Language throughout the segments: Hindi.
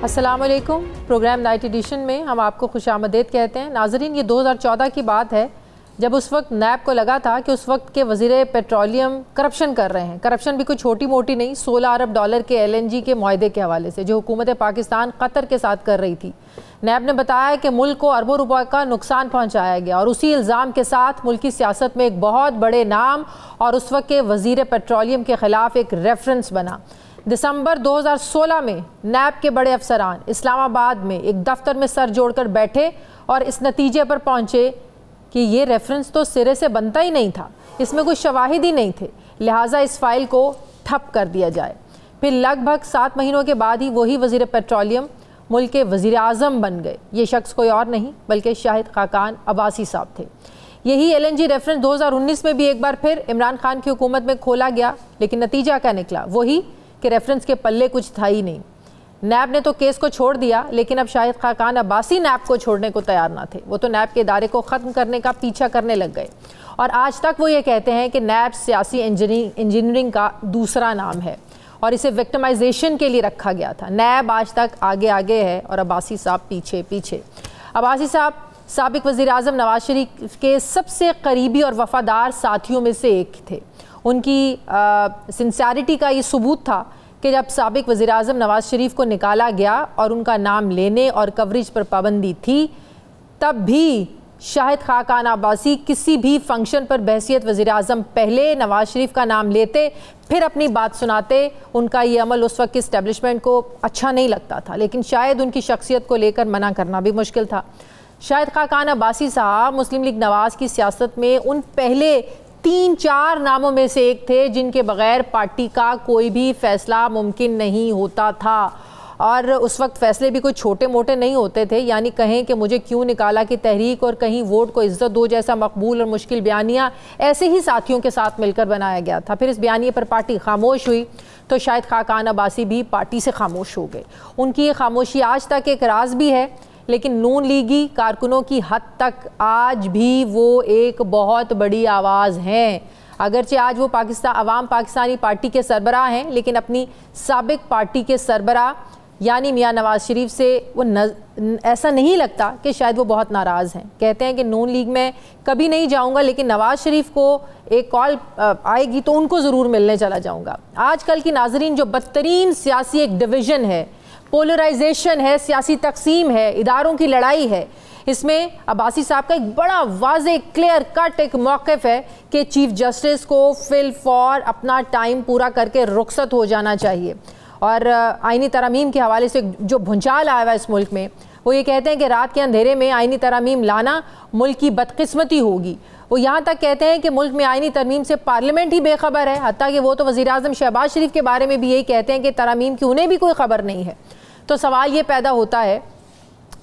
अस्सलाम वालेकुम। प्रोग्राम नाइट एडिशन में हम आपको खुशामदीद कहते हैं। नाजरीन, ये 2014 की बात है जब उस वक्त नैब को लगा था कि उस वक्त के वज़ीर पेट्रोलियम करप्शन कर रहे हैं। करप्शन भी कोई छोटी मोटी नहीं, 16 अरब डॉलर के LNG के मुआहदे के हवाले से जो हुकूमत पाकिस्तान कतर के साथ कर रही थी। नैब ने बताया कि मुल्क को अरबों रुपए का नुकसान पहुँचाया गया और उसी इल्ज़ाम के साथ मुल्क की सियासत में एक बहुत बड़े नाम और उस वक्त के वज़ीर पेट्रोलियम के ख़िलाफ़ एक रेफरेंस बना। दिसंबर 2016 में नैब के बड़े अफसरान इस्लामाबाद में एक दफ्तर में सर जोड़कर बैठे और इस नतीजे पर पहुँचे कि ये रेफरेंस तो सिरे से बनता ही नहीं था, इसमें कोई शवाहिद ही नहीं थे, लिहाजा इस फाइल को ठप कर दिया जाए। फिर लगभग 7 महीनों के बाद ही वही वज़ीर पेट्रोलियम मुल्क के वज़ीर आज़म बन गए। ये शख्स कोई और नहीं बल्कि शाहिद खाकान अब्बासी साहब थे। यही LNG रेफरेंस 2019 में भी एक बार फिर इमरान खान की हुकूमत में खोला गया, लेकिन नतीजा क्या निकला? वही कि रेफरेंस के पल्ले कुछ था ही नहीं। नैब ने तो केस को छोड़ दिया, लेकिन अब शाहिद खाकान अब्बासी नैब को छोड़ने को तैयार ना थे। वो तो नैब के इदारे को ख़त्म करने का पीछा करने लग गए और आज तक वो ये कहते हैं कि नैब सियासी इंजीनियरिंग का दूसरा नाम है और इसे विक्टिमाइजेशन के लिए रखा गया था। नैब आज तक आगे आगे है और अब्बासी साहब पीछे पीछे। अब्बासी साहब साबिक वज़ीर आज़म नवाज शरीफ के सबसे करीबी और वफ़ादार साथियों में से एक थे। उनकी सिंसियरिटी का ये सबूत था कि जब साबिक वज़ीर आज़म नवाज शरीफ को निकाला गया और उनका नाम लेने और कवरेज पर पाबंदी थी, तब भी शाहिद खाकान अब्बासी किसी भी फंक्शन पर बहसियत वज़ीर आज़म पहले नवाज शरीफ का नाम लेते, फिर अपनी बात सुनाते। उनका ये अमल उस वक्त की इस्टेब्लिशमेंट को अच्छा नहीं लगता था, लेकिन शायद उनकी शख्सियत को लेकर मना करना भी मुश्किल था। शाहिद खाकान अब्बासी साहब मुस्लिम लीग नवाज की सियासत में उन पहले 3-4 नामों में से एक थे जिनके बगैर पार्टी का कोई भी फैसला मुमकिन नहीं होता था। और उस वक्त फैसले भी कोई छोटे मोटे नहीं होते थे, यानी कहें कि मुझे क्यों निकाला कि तहरीक और कहीं वोट को इज्जत दो जैसा मकबूल और मुश्किल बयानिया ऐसे ही साथियों के साथ मिलकर बनाया गया था। फिर इस बयानिए पर पार्टी खामोश हुई तो शायद खाकान अब्बासी भी पार्टी से खामोश हो गए। उनकी ये खामोशी आज तक एक राज भी है, लेकिन नून लीगी कारकुनों की हद तक आज भी वो एक बहुत बड़ी आवाज़ हैं। अगरचे आज वो अवाम पाकिस्तानी पार्टी के सरबराह हैं, लेकिन अपनी साबिक पार्टी के सरबराह यानी मियां नवाज शरीफ से वो ऐसा नहीं लगता कि शायद वो बहुत नाराज़ हैं। कहते हैं कि नून लीग में कभी नहीं जाऊंगा, लेकिन नवाज शरीफ को एक कॉल आएगी तो उनको ज़रूर मिलने चला जाऊंगा। आजकल की नाजरीन जो बदतरीन सियासी एक डिवीज़न है, पोलराइजेशन है, सियासी तकसीम है, इदारों की लड़ाई है, इसमें अब्बासी साहब का एक बड़ा वाज़े क्लियर कट एक मौक़िफ़ है कि चीफ जस्टिस को फिल फॉर अपना टाइम पूरा करके रुखसत हो जाना चाहिए। और आइनी तरमीम के हवाले से जो भूचाल आया हुआ इस मुल्क में, वो ये कहते हैं कि रात के अंधेरे में आइनी तरमीम लाना मुल्क की बदकिस्मती होगी। वो यहाँ तक कहते हैं कि मुल्क में आइनी तरमीम से पार्लियामेंट ही बेखबर है, हत्ता कि वो तो वज़ीर आज़म शहबाज शरीफ के बारे में भी यही कहते हैं कि तरमीम की उन्हें भी कोई ख़बर नहीं है। तो सवाल ये पैदा होता है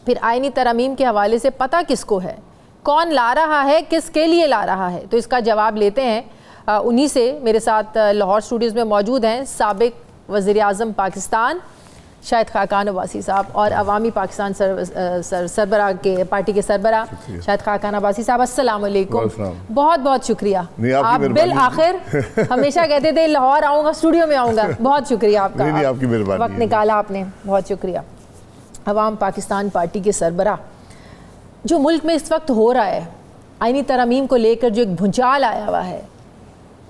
फिर आइनी तरमीम के हवाले से पता किसको है, कौन ला रहा है, किसके लिए ला रहा है? तो इसका जवाब लेते हैं उन्हीं से। मेरे साथ लाहौर स्टूडियोज़ में मौजूद हैं साबिक वज़ीर आज़म पाकिस्तान शाहिद खाकान अब्बासी साहब और अवामी पाकिस्तान सरबराह के पार्टी के सरबराह शाहिद खाकान अब्बासी साहब। अस्सलाम वालेकुम। बहुत बहुत शुक्रिया, आप बिल आखिर हमेशा कहते थे लाहौर आऊँगा, स्टूडियो में आऊँगा। बहुत शुक्रिया आपका, आपकी मेहरबानी, वक्त निकाला आपने, बहुत शुक्रिया। अवाम पाकिस्तान पार्टी के सरबराह, जो मुल्क में इस वक्त हो रहा है आइनी तरमीम को लेकर जो एक भूचाल आया हुआ है,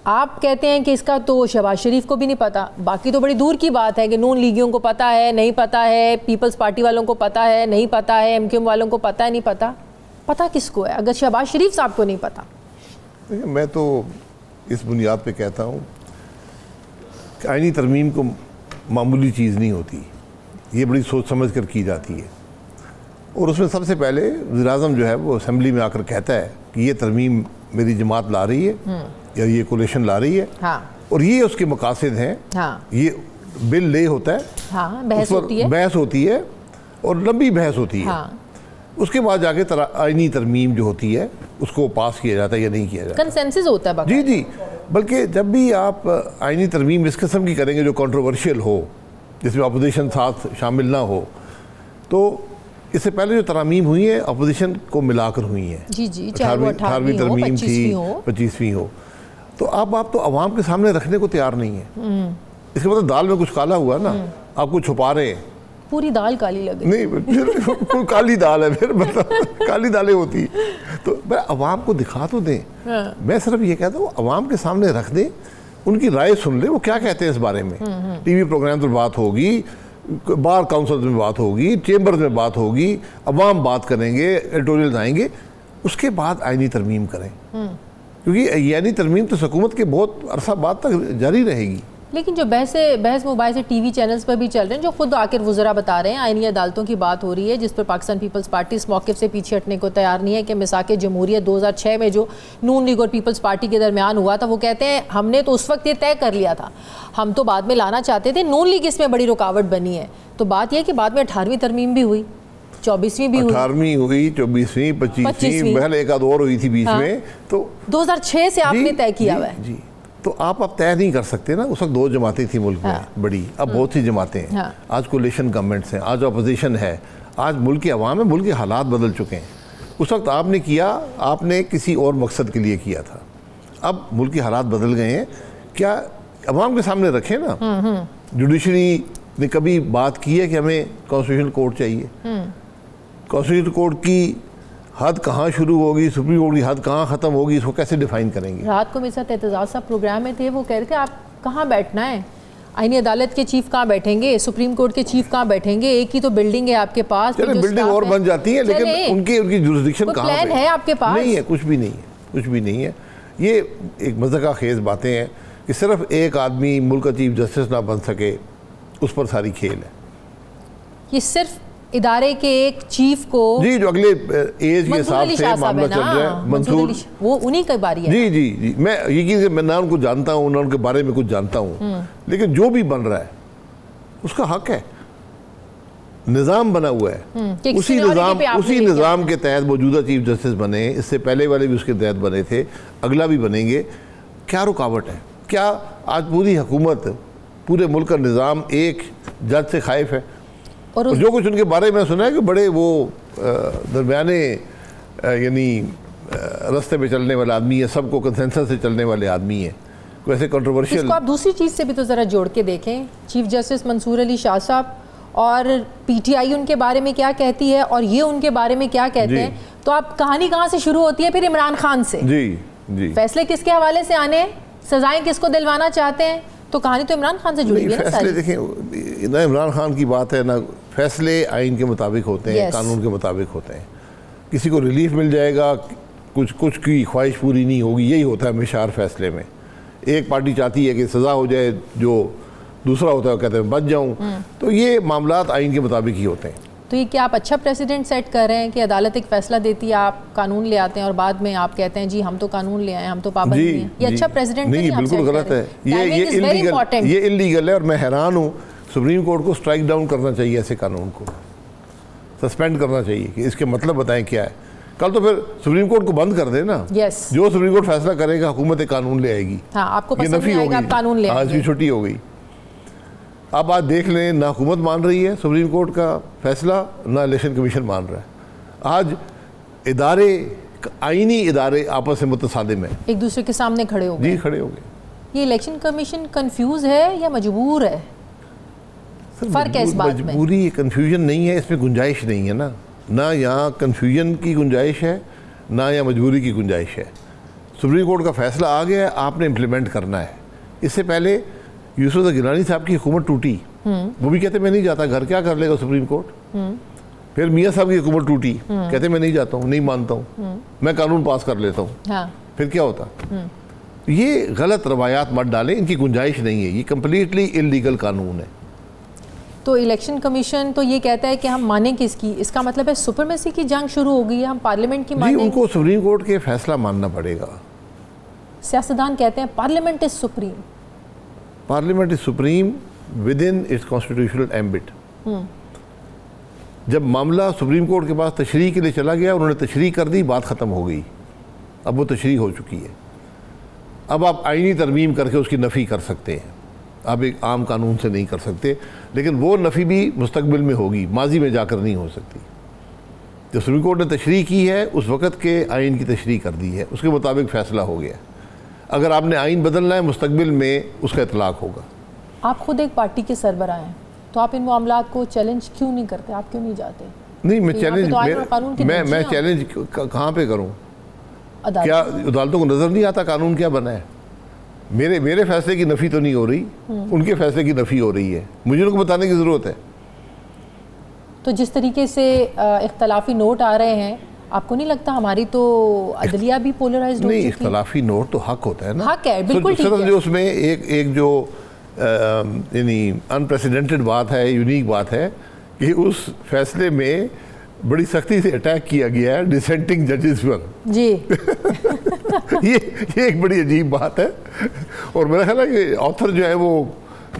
आप कहते हैं कि इसका तो शहबाज शरीफ को भी नहीं पता, बाकी तो बड़ी दूर की बात है कि नून लीगियों को पता है, नहीं पता है, पीपल्स पार्टी वालों को पता है, नहीं पता है, MQM वालों को पता है, नहीं पता। पता किसको है अगर शहबाज शरीफ साहब को नहीं पता? मैं तो इस बुनियाद पे कहता हूँ कि आइनी तरमीम को मामूली चीज़ नहीं होती, ये बड़ी सोच समझ कर की जाती है। और उसमें सबसे पहले वज़ीर आज़म जो है वो असेंबली में आकर कहता है कि ये तरमीम मेरी जमात ला रही है या ये कोलिशन ला रही है। हाँ। और ये उसके मकासद हैं। हाँ। ये बिल ले होता है। हाँ, बहस होती है और लंबी बहस होती है। हाँ। उसके बाद जाके आइनी तरमीम जो होती है उसको पास किया जाता है या नहीं किया जाता, कंसेंसस होता है। जी जी, बल्कि जब भी आप आइनी तरमीम इस किस्म की करेंगे जो कंट्रोवर्शियल हो, जिसमें अपोजिशन साथ शामिल ना हो, तो इससे पहले जो तरमीम हुई है अपोजिशन को मिलाकर हुई है। जी जी, 18वीं तरमीम थी, 25वीं हो, तो अब आप तो अवाम के सामने रखने को तैयार नहीं है। इसका मतलब दाल में कुछ काला हुआ ना, आप कुछ छुपा रहे हैं। पूरी दाल काली लगे। नहीं फिर कोई काली दाल है, फिर मतलब काली दालें होती तो अवाम को दिखा तो दें। हाँ। मैं सिर्फ ये कहता हूँ अवाम के सामने रख दें, उनकी राय सुन ले, वो क्या कहते हैं इस बारे में। टीवी प्रोग्राम पर बात होगी, बार काउंसिल में बात होगी, चेंबर में बात होगी, अवाम बात करेंगे, एडिटोरियल आएंगे, उसके बाद आईनी तरमीम करें, क्योंकि आईनी तरमीम तो हुकूमत के बहुत अरसा बाद तक जारी रहेगी। लेकिन जो बहस मोबाइल से टीवी चैनल्स पर भी चल रहे हैं, जो खुद आखिर वज़रा बता रहे हैं, आईनी अदालतों की बात हो रही है, जिस पर पाकिस्तान पीपल्स पार्टी इस मौक़िफ़ से पीछे हटने को तैयार नहीं है कि मिसाक़े जमहूरियत 2006 में जो नून लीग और पीपल्स पार्टी के दरमियान हुआ था, वो कहते हैं हमने तो उस वक्त ये तय कर लिया था, हम तो बाद में लाना चाहते थे, नून लीग इसमें बड़ी रुकावट बनी है। तो बात यह कि बाद में 18वीं तरमीम भी हुई, 24वीं भी हुई, 18वीं हुई, 24वीं, 25वीं, पहले एक आध और हुई थी बीच में। तो 2006 से आपने तय किया हुआ है जी। तो आप अब तय नहीं कर सकते ना, उस वक्त 2 जमातें थी मुल्क में बड़ी, अब बहुत सी जमातें हैं। आज कोलिशन गवर्नमेंट्स हैं, आज अपोजिशन है, आज मुल्क की अवाम है, मुल्क के हालात बदल चुके हैं। उस वक्त आपने किया, आपने किसी और मकसद के लिए किया था, अब मुल्क के हालात बदल गए हैं, क्या अवाम के सामने रखें ना। जुडिशरी ने कभी बात की है कि हमें कॉन्स्टिट्यूशनल कोर्ट चाहिए? कॉन्स्टिट्यूशनल कोर्ट की हद कहाँ शुरू होगी, सुप्रीम कोर्ट की हद कहाँ ख़त्म होगी, इसको कैसे डिफाइन करेंगे? रात को मेरे साथ एतजाज़ साहब प्रोग्राम में थे, वो कह रहे थे आप कहाँ बैठना है, आईनी अदालत के चीफ कहाँ बैठेंगे, सुप्रीम कोर्ट के चीफ कहाँ बैठेंगे, एक ही तो बिल्डिंग है आपके पास, बिल्डिंग और बन जाती है, लेकिन उनकी जुरिस्डिक्शन कहाँ प्लान है आपके पास? नहीं है, कुछ भी नहीं है, कुछ भी नहीं है। ये एक मज़ाक़ खेज़ बातें हैं कि सिर्फ एक आदमी मुल्क का चीफ जस्टिस ना बन सके, उस पर सारी खेल है। ये सिर्फ इदारे के एक चीफ को जी, जो अगले एज के हिसाब से मामला चल रहा है, मंसूर, वो उन्हीं की बारी है। जी जी जी, मैं यकीन मैं ना उनको जानता हूँ, ना उनके बारे में कुछ जानता हूँ, लेकिन जो भी बन रहा है उसका हक है, निज़ाम बना हुआ है, उसी निज़ाम के तहत मौजूदा चीफ जस्टिस बने, इससे पहले वाले भी उसके तहत बने थे, अगला भी बनेंगे। क्या रुकावट है? क्या आज पूरी हुकूमत, पूरे मुल्क का निज़ाम एक जज से खाइफ है? और जो कुछ उनके बारे में सुना है कि बड़े वो दरमियाने यानी रास्ते पे चलने वाला आदमी है, सबको कंसेंसस से चलने वाले आदमी है, कोई ऐसे कंट्रोवर्शियल। इसको आप दूसरी चीज़ से भी तो ज़रा जोड़ के देखें, चीफ जस्टिस मंसूर अली शाह साहब और पीटीआई उनके बारे में क्या कहती है और ये उनके बारे में क्या कहते हैं, तो आप कहानी कहाँ से शुरू होती है? फिर इमरान खान से। जी जी, फैसले किसके हवाले से आने हैं, सजाएं किसको दिलवाना चाहते हैं, तो कहानी तो इमरान खान से जुड़ी हुई है ना सारी। देखें, ना इमरान खान की बात है, ना फैसले आइन के मुताबिक होते हैं, कानून के मुताबिक होते हैं। किसी को रिलीफ मिल जाएगा, कुछ की ख्वाहिश पूरी नहीं होगी, यही होता है हमेशा हर फैसले में। एक पार्टी चाहती है कि सज़ा हो जाए, जो दूसरा होता है कहते हैं बच जाऊँ, तो ये मामलात आइन के मुताबिक ही होते हैं। तो ये क्या आप अच्छा प्रेसिडेंट सेट कर रहे हैं कि अदालत एक फ़ैसला देती है, आप कानून ले आते हैं और बाद में आप कहते हैं जी हम तो कानून ले आए, हम तो पाबंद नहीं है? ये अच्छा प्रेसिडेंट नहीं, बिल्कुल गलत है, ये इलीगल है। और मैं हैरान हूँ, सुप्रीम कोर्ट को स्ट्राइक डाउन करना चाहिए, ऐसे कानून को सस्पेंड करना चाहिए कि इसके मतलब बताएं क्या है। कल तो फिर सुप्रीम कोर्ट को बंद कर दे ना। जो सुप्रीम कोर्ट फैसला करेगा हुकूमत एक कानून ले आएगी। आपको पसंद नहीं आएगा, आप कानून ले आएंगे। आज की छुट्टी हो गई। अब आज देख लें, ना हुकूमत मान रही है सुप्रीम कोर्ट का फैसला, ना इलेक्शन कमीशन मान रहा है। आज इदारे, आईनी इदारे आपस में मुतसादिम है, एक दूसरे के सामने खड़े हो गए। जी, खड़े हो गए। ये इलेक्शन कमीशन कंफ्यूज है या मजबूर है? फर्क है इस बात में। मजबूरी, कंफ्यूजन नहीं है, इसमें गुंजाइश नहीं है ना यहाँ कंफ्यूजन की गुंजाइश है, ना यहाँ मजबूरी की गुंजाइश है। सुप्रीम कोर्ट का फैसला आ गया है, आपने इम्प्लीमेंट करना है। इससे पहले यूसुफ गिलानी साहब की हुकूमत टूटी, वो भी कहते मैं नहीं जाता घर, क्या कर लेगा सुप्रीम कोर्ट। फिर मियाँ साहब की हुकूमत टूटी, कहते मैं नहीं जाता हूँ, नहीं मानता हूँ, मैं कानून पास कर लेता हूँ। फिर क्या होता? ये गलत रवायात मत डालें, इनकी गुंजाइश नहीं है, ये कम्प्लीटली इलीगल कानून है। तो इलेक्शन कमीशन तो ये कहता है कि हम माने किसकी, इसका मतलब है सुपरमेसी की जंग शुरू हो गई है, हम पार्लियामेंट की माने। उनको सुप्रीम कोर्ट के फैसला मानना पड़ेगा। सियासतदान कहते हैं parliament is supreme, parliament is supreme with in its constitutional ambit. जब मामला सुप्रीम कोर्ट के पास तशरीह के लिए चला गया, उन्होंने तशरीह कर दी, बात ख़त्म हो गई, अब वो तशरीह हो चुकी है। अब आप आईनी तरमीम करके उसकी नफ़ी कर सकते हैं, आप एक आम कानून से नहीं कर सकते, लेकिन वो नफ़ी भी मुस्तकबिल में होगी, माजी में जाकर नहीं हो सकती। जो सुप्रीम कोर्ट ने तशरीह की है, उस वक़्त के आइन की तशरीह कर दी है, उसके मुताबिक फ़ैसला हो गया। अगर आपने आइन बदलना है, मुस्तकबिल में उसका इतलाक़ होगा। आप खुद एक पार्टी के सरबराह हैं, तो आप इन मामलात को चैलेंज क्यों नहीं करते, आप क्यों नहीं जाते? नहीं, मैं चैलेंज मैं चैलेंज कहाँ पे करूँ? क्या अदालतों को नज़र नहीं आता कानून क्या बना है? मेरे फैसले की नफ़ी तो नहीं हो रही, उनके फैसले की नफ़ी हो रही है, मुझे उनको बताने की ज़रूरत है। तो जिस तरीके से इख्तलाफी नोट आ रहे हैं, आपको नहीं लगता हमारी तो अदलिया भी पोलराइज्ड हो चुकी है? नहीं, इख्तलाफी नोट तो हक होता है ना, हक है, बिल्कुल ठीक है। जो उसमें एक जो यानी अनप्रेसिडेंटेड बात है, यूनिक बात है कि उस फैसले में बड़ी सख्ती से अटैक किया गया है डिसेंटिंग जजेस पर जी। ये एक बड़ी अजीब बात है, और मेरा ख्याल है कि ऑथर जो है वो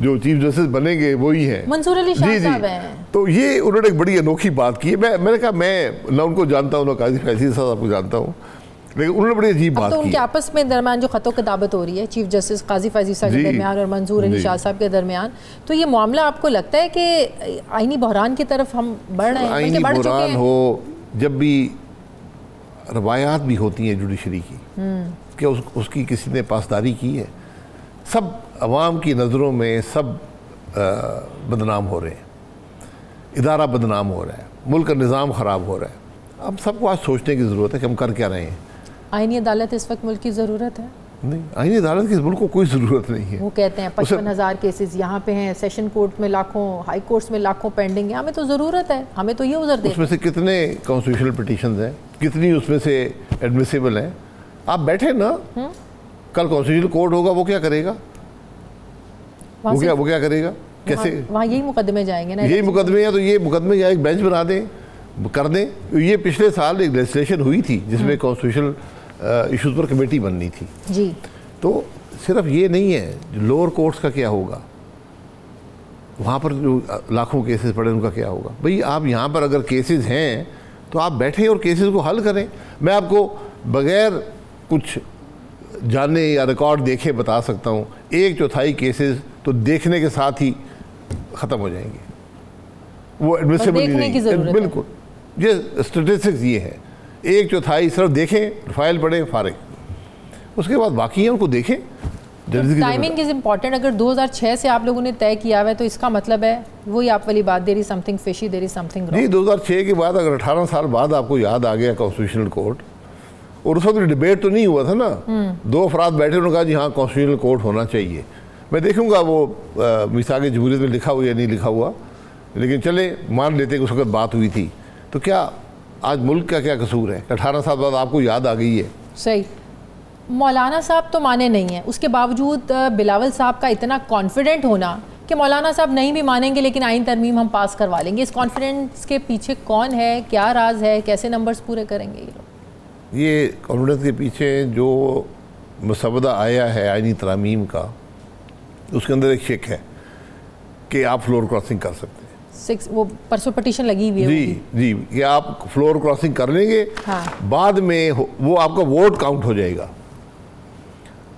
जो चीफ जस्टिस बनेंगे वही हैं, मंसूर अली शाह साहब हैं। तो ये उन्होंने एक बड़ी अनोखी बात की है। मैंने कहा मैं ना उनको जानता हूँ ना काजी फैज़ी साहब को जानता हूँ, लेकिन उन्होंने बड़ी अजीब बात की। तो उनके आपस में दरमियान जो खतों किताबत हो रही है चीफ जस्टिस काजी फैज़ी साहब के दरमियान और मंसूर अली शाह साहब के दरमियान, तो ये मामला आपको लगता है कि आईनी बहरान की तरफ हम बढ़ रहे हैं? आईनी बहरान हो, जब भी रवायात भी होती हैं जुडिशरी की कि उसकी किसी ने पासदारी की है, सब अवाम की नज़रों में सब बदनाम हो रहे हैं, इदारा बदनाम हो रहा है, मुल्क का निज़ाम ख़राब हो रहा है। अब सबको आज सोचने की ज़रूरत है कि हम कर क्या रहे हैं। आईनी अदालत इस वक्त मुल्क की ज़रूरत है? नहीं, आईनी अदालत की मुल्क को कोई ज़रूरत नहीं है। वो कहते हैं 55,000 केसेस यहाँ पे हैं, सेशन कोर्ट में लाखों, हाई कोर्ट्स में लाखों पेंडिंग है, हमें तो ज़रूरत है, हमें तो ये उज़र दे। उसमें से कितने कॉन्स्टिट्यूशनल पिटीशंस हैं, कितनी उसमें से एडमिसिबल हैं? आप बैठे ना, कल कॉन्स्टिट्यूशनल कोर्ट होगा, वो क्या करेगा? वो क्या करेगा? कैसे वहाँ यही मुकदमे जाएंगे ना? यही मुकदमे हैं, तो ये मुकदमे या एक बेंच बना दें, कर दें। ये पिछले साल एक लेजिस्लेशन हुई थी जिसमें कॉन्स्टिट्यूशनल इश्यूज पर कमेटी बननी थी जी। तो सिर्फ ये नहीं है, लोअर कोर्ट्स का क्या होगा, वहाँ पर जो लाखों केसेस पड़े उनका क्या होगा? भाई आप यहाँ पर अगर केसेस हैं तो आप बैठें और केसेस को हल करें। मैं आपको बगैर कुछ जाने या रिकॉर्ड देखे बता सकता हूँ, 1/4 केसेस तो देखने के साथ ही ख़त्म हो जाएंगे, वो एडमिसिबल ही नहीं। बिल्कुल, ये स्टेटिस्टिक्स ये है, 1/4 सिर्फ देखें, फाइल पढ़ें, फारिग, उसके बाद बाकी है उनको देखें। Timing is important. अगर 2006 से आप लोगों ने तय किया हुआ है तो इसका मतलब है वही आप वाली बात, there is something fishy, there is something wrong. नहीं, 2006 के बाद अगर 18 साल बाद आपको याद आ गया कॉन्स्टिट्यूशनल कोर्ट, और उस वक्त डिबेट तो नहीं हुआ था ना, 2 अफराद बैठे, उन्होंने कहा जी हाँ कॉन्स्टिट्यूशनल कोर्ट होना चाहिए। मैं देखूंगा वो मिसाक़ जमहूरियत में लिखा हुआ या नहीं लिखा हुआ, लेकिन चले मान लेते कि उस वक्त बात हुई थी। तो क्या आज मुल्क का क्या कसूर है? 18 साल बाद आपको याद आ गई है। सही। मौलाना साहब तो माने नहीं हैं, उसके बावजूद बिलावल साहब का इतना कॉन्फिडेंट होना कि मौलाना साहब नहीं भी मानेंगे लेकिन आइन तरमीम हम पास करवा लेंगे, इस कॉन्फिडेंस के पीछे कौन है, क्या राज है, कैसे नंबर्स पूरे करेंगे ये लोग? ये कॉन्फिडेंस के पीछे जो मसवदा आया है आइनी तरमीम का, उसके अंदर एक शेक है कि आप फ्लोर क्रॉसिंग कर सकते हैं। वो परसों पटिशन लगी हुई है जी, कि आप फ्लोर क्रॉसिंग कर लेंगे, हाँ। बाद में वो आपका वोट काउंट हो जाएगा,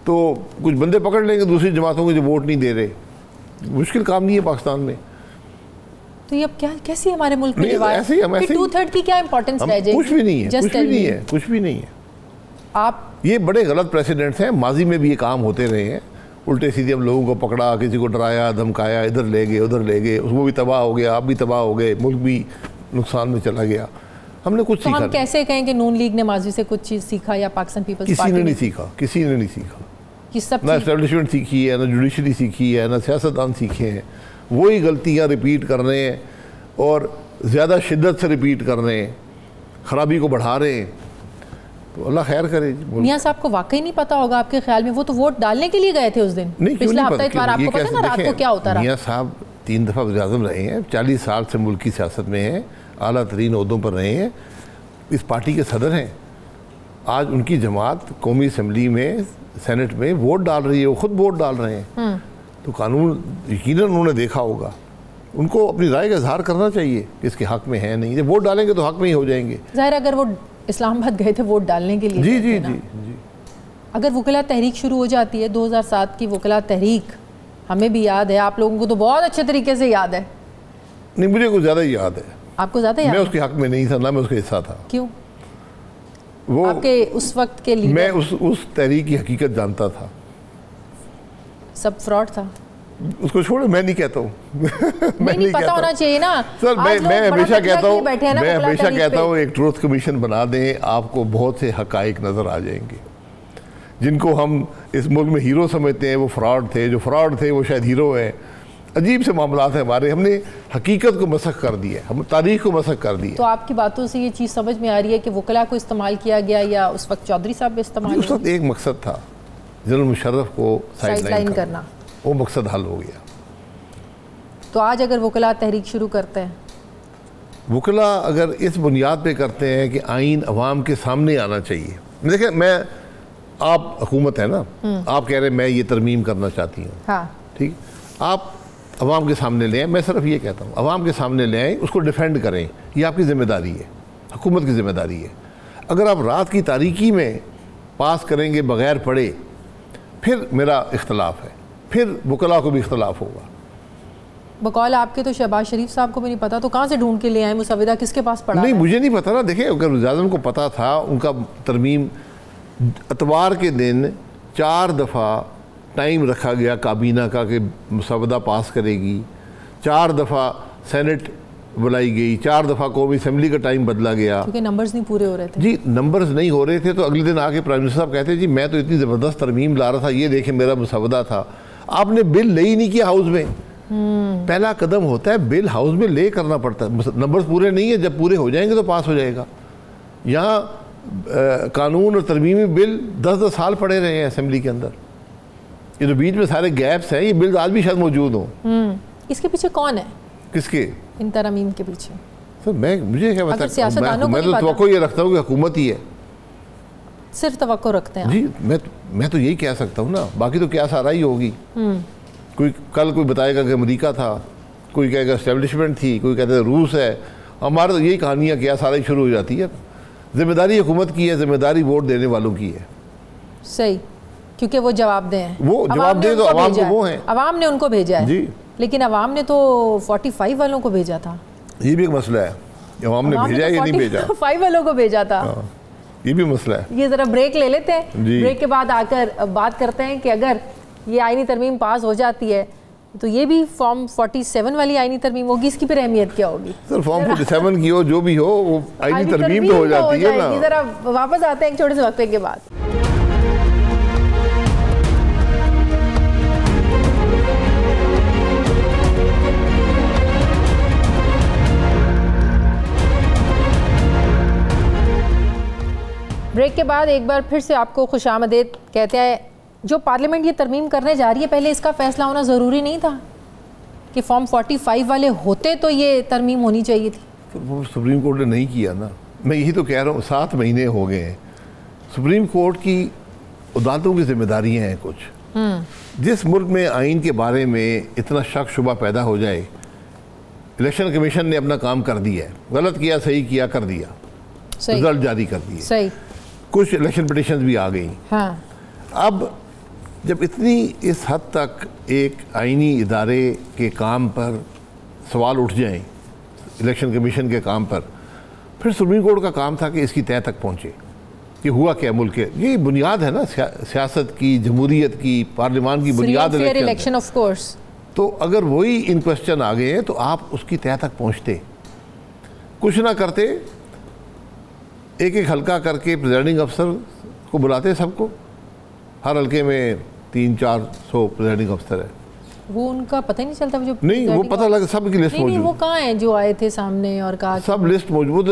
तो कुछ बंदे पकड़ लेंगे दूसरी जमातों के जो वोट नहीं दे रहे। मुश्किल काम नहीं है पाकिस्तान में। तो ये अब क्या, कैसी हमारे मुल्क में ऐसे ही 2/3 की क्या इंपॉर्टेंस रह जाएगी? कुछ भी नहीं है, कुछ भी नहीं है। आप ये बड़े गलत प्रेसिडेंट्स हैं, माजी में भी ये काम होते रहे हैं, उल्टे सीधे हम लोगों को पकड़ा, किसी को डराया धमकाया, इधर ले गए उधर ले गए, वो भी तबाह हो गया, आप भी तबाह हो गए, मुल्क भी नुकसान में चला गया। हमने कुछ सीखा। हम कैसे कहें कि नून लीग ने माजी से कुछ चीज़ सीखा या पाकिस्तान पीपल्स पार्टी ने नहीं सीखा? किसी ने नहीं सीखा। कि सब ना एस्टेब्लिशमेंट सीखी है, ना जुडिशरी सीखी है, ना सियासतदान सीखे हैं। वही गलतियाँ रिपीट कर रहे हैं और ज़्यादा शिद्दत से रिपीट कर रहे हैं, ख़राबी को बढ़ा रहे हैं। तो अल्लाह खैर करे। मियाँ साहब को वाकई नहीं पता होगा आपके ख्याल में, वो तो वोट डालने के लिए गए थे उस दिन, पिछले हफ्ता इतवार, आपको पता ना रात को क्या होता रहा? मियाँ साहब 3 दफ़ा वज़ीर-ए-आज़म रहे हैं, 40 साल से मुल्क की सियासत में हैं, आला तरीन ओहदों पर रहे हैं, इस पार्टी के सदर हैं। आज उनकी जमात कौमी असम्बली में, सेनेट में वोट डाल रही है, वो खुद वोट डाल रहे हैं, तो कानून यकीनन उन्होंने देखा होगा। उनको अपनी राय का इजहार करना चाहिए कि इसके हक में है नहीं। जब वोट डालेंगे तो हक में ही हो जाएंगे। ज़ाहिर अगर वो इस्लामाबाद गए थे वोट डालने के लिए, जी जी जी जी। अगर वकला तहरीक शुरू हो जाती है, 2007 की वकला तहरीक हमें भी याद है, आप लोगों को तो बहुत अच्छे तरीके से याद है। नहीं, मुझे कुछ ज़्यादा याद है। आपको ज़्यादा याद? मैं उसके हक में नहीं था, ना मैं उसका हिस्सा था। क्यों? वो आपके उस वक्त के लिए मैं उस तहरीक की हकीकत जानता था। सब फ्रॉड था। उसको छोड़ो, मैं नहीं कहता हूँ। नहीं पता होना चाहिए ना सर। मैं हमेशा कहता हूँ एक ट्रूथ कमीशन बना दें, आपको बहुत से हकाइक नज़र आ जाएंगे। जिनको हम इस मुल्क में हीरो समझते हैं वो फ्रॉड थे, जो फ्रॉड थे वो शायद हीरो हैं। अजीब से मामलात हैं हमारे, हमने हकीकत को मसख कर दिया, हम तारीख को मसख कर दिया। तो आपकी बातों से ये चीज़ समझ में आ रही है कि वकला को इस्तेमाल किया गया या उस वक्त चौधरी साहब भी इस्तेमाल? उस वक्त एक मकसद था, जनरल मुशर्रफ को साइडलाइन करना, वो मकसद हल हो गया। तो आज अगर वकला तहरीक शुरू करते हैं, वकला अगर इस बुनियाद पे करते हैं कि आइन अवाम के सामने आना चाहिए। देखिए, मैं आप हुकूमत है ना, आप कह रहे हैं मैं ये तरमीम करना चाहती हूँ, हाँ ठीक, आप अवाम के सामने ले आए। मैं सिर्फ ये कहता हूँ अवाम के सामने ले आए, उसको डिफेंड करें, ये आपकी ज़िम्मेदारी है, हुकूमत की ज़िम्मेदारी है। अगर आप रात की तारीकी में पास करेंगे बग़ैर पढ़े, फिर मेरा इख्तलाफ है, फिर वकला को भी इख्तलाफ होगा। बकौल आपके तो शहबाज शरीफ साहब को भी नहीं पता, तो कहाँ से ढूंढ के ले आए मुसविदा, किसके पास पढ़ा? नहीं, मुझे नहीं पता ना। देखिए, अगर वज़ीर-ए-आज़म को पता था, उनका तरमीम इतवार के दिन 4 दफ़ा टाइम रखा गया काबीना का कि मुसवदा पास करेगी, 4 दफ़ा सेनेट बुलाई गई, 4 दफ़ा कौमी असम्बली का टाइम बदला गया, क्योंकि नंबर्स नहीं पूरे हो रहे थे। जी, नंबर्स नहीं हो रहे थे। तो अगले दिन आके प्राइम मिनिस्टर साहब कहते जी मैं तो इतनी ज़बरदस्त तरमीम ला रहा था, ये देखें मेरा मुसवदा था। आपने बिल ले ही नहीं किया हाउस में। पहला कदम होता है बिल हाउस में ले करना पड़ता है। नंबर्स पूरे नहीं है, जब पूरे हो जाएंगे तो पास हो जाएगा। यहाँ कानून और तरमीमी बिल 10-10 साल पड़े रहे हैं असेंबली के अंदर। ये जो बीच में सारे गैप्स हैं, ये बिल आज भी शायद मौजूद हों। इसके पीछे कौन है? किसके? इन तरमीम के पीछे? तो मुझे क्या पता, मैं तो तवक्को ये रखता हूँ कि हुकूमत ही है। सिर्फ तवक्को रखते हैं जी? मैं तो यही कह सकता हूँ ना, बाकी तो क्या सारा ही होगी। कल कोई बताएगा कि अमेरिका था, कोई कहेगा एस्टेब्लिशमेंट थी, कोई कहता है रूस है। हमारे तो यही कहानियाँ क्या सारा ही शुरू हो जाती है। जिम्मेदारी हुकूमत की है, जिम्मेदारी वोट देने वालों की है। सही, क्योंकि वो जवाब दें हैं। वो जवाब दे तो अवाम को वो हैं, अवाम ने उनको भेजा है जी। लेकिन अवाम ने तो 45 वालों को भेजा था। ये भी एक मसला है, अवाम ने भेजा या नहीं भेजा। 5 वालों को भेजा था, ये भी मसला है। ये ज़रा ब्रेक ले लेते हैं, ब्रेक के बाद आकर बात करते हैं कि अगर ये आईनी तरमीम पास हो जाती है तो ये भी फॉर्म 47 वाली आईनी तरमीम होगी, इसकी फिर अहमियत क्या होगी? सर फॉर्म 47 की हो जो भी हो, वो आईनी तरमीम तो हो जाती है ना। जरा वापस आते हैं एक छोटे से वक्फे के बाद। ब्रेक के बाद एक बार फिर से आपको खुशामदीद कहते हैं। जो पार्लियामेंट ये तरमीम करने जा रही है, पहले इसका फैसला होना ज़रूरी नहीं था कि फॉर्म 45 वाले होते तो ये तरमीम होनी चाहिए थी? तो वो सुप्रीम कोर्ट ने नहीं किया ना। मैं यही तो कह रहा हूँ, 7 महीने हो गए हैं। सुप्रीम कोर्ट की अदालतों की जिम्मेदारियाँ हैं कुछ। जिस मुल्क में आइन के बारे में इतना शक शुबा पैदा हो जाए, इलेक्शन कमीशन ने अपना काम कर दिया है, गलत किया सही किया कर दिया, रिजल्ट जारी कर दिए, सही, कुछ इलेक्शन पिटिशंस भी आ गई। हाँ। अब जब इतनी इस हद तक एक आइनी इदारे के काम पर सवाल उठ जाएं, इलेक्शन कमीशन के काम पर, फिर सुप्रीम कोर्ट का काम था कि इसकी तय तक पहुँचे कि हुआ क्या मुल्क के। ये बुनियाद है ना सियासत की, जमहूरियत की, पार्लियामान की बुनियाद इलेक्शन ऑफ कोर्स। तो अगर वही इन क्वेश्चन आ गए हैं तो आप उसकी तय तक पहुँचते, कुछ ना करते, एक एक हल्का करके प्रेसिडिंग अफसर को बुलाते सबको। हर हल्के में 300-400 प्रेसिडिंग अफसर है। वो उनका पता ही नहीं चलता जो नहीं, वो पता लगा सब की लिस्ट मौजूद। वो कहाँ हैं जो आए थे सामने और कहा सब लिस्ट मौजूद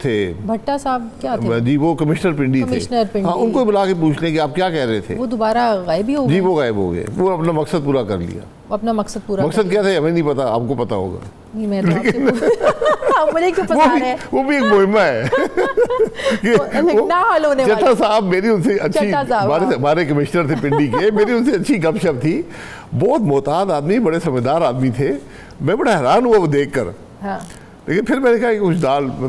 थे। भट्टा साहब क्या थे? जी वो कमिश्नर पिंडी थे। हाँ, उनको बुला के पूछ लें कि आप क्या कह रहे थे। वो दोबारा गायब ही हो गए। जी वो गायब हो गए, वो अपना मकसद पूरा कर लिया। अपना मकसद पूरा, मकसद क्या था हमें नहीं पता, आपको पता होगा। नहीं, मैं तो मुझे क्यों पता है। वो भी एक मुहिमा है। जट्टा साहब मेरी उनसे अच्छी, हमारे कमिश्नर थे पिंडी के, मेरी उनसे अच्छी गपशप थी। बहुत मोहतात आदमी, बड़े समझदार आदमी थे। मैं बड़ा हैरान हुआ वो देख कर। हाँ। लेकिन फिर मैंने कहा कि कुछ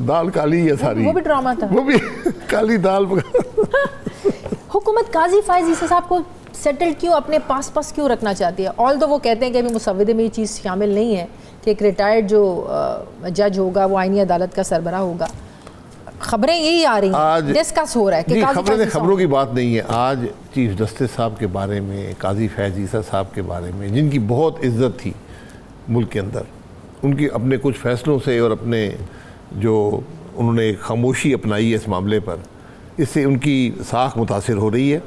दाल काली है सारी। वो भी ड्रामा था, वो भी काली दाल। हुकूमत काजी फायज ईसा साहब को सेटल क्यों अपने पास क्यों रखना चाहती है? ऑल दो वो कहते हैं कि अभी मुसव्वदे में ये चीज़ शामिल नहीं है कि एक रिटायर्ड जो जज होगा वो आईनी अदालत का सरबराह होगा। खबरें यही आ रही हैं, आज डिस्कस हो रहा है कि खबरों की बात नहीं है। आज चीफ जस्टिस साहब के बारे में, काजी फैज़ ईसा साहब के बारे में, जिनकी बहुत इज्जत थी मुल्क के अंदर, उनकी अपने कुछ फैसलों से और अपने जो उन्होंने खामोशी अपनाई है इस मामले पर, इससे उनकी साख मुतासिर हो रही है।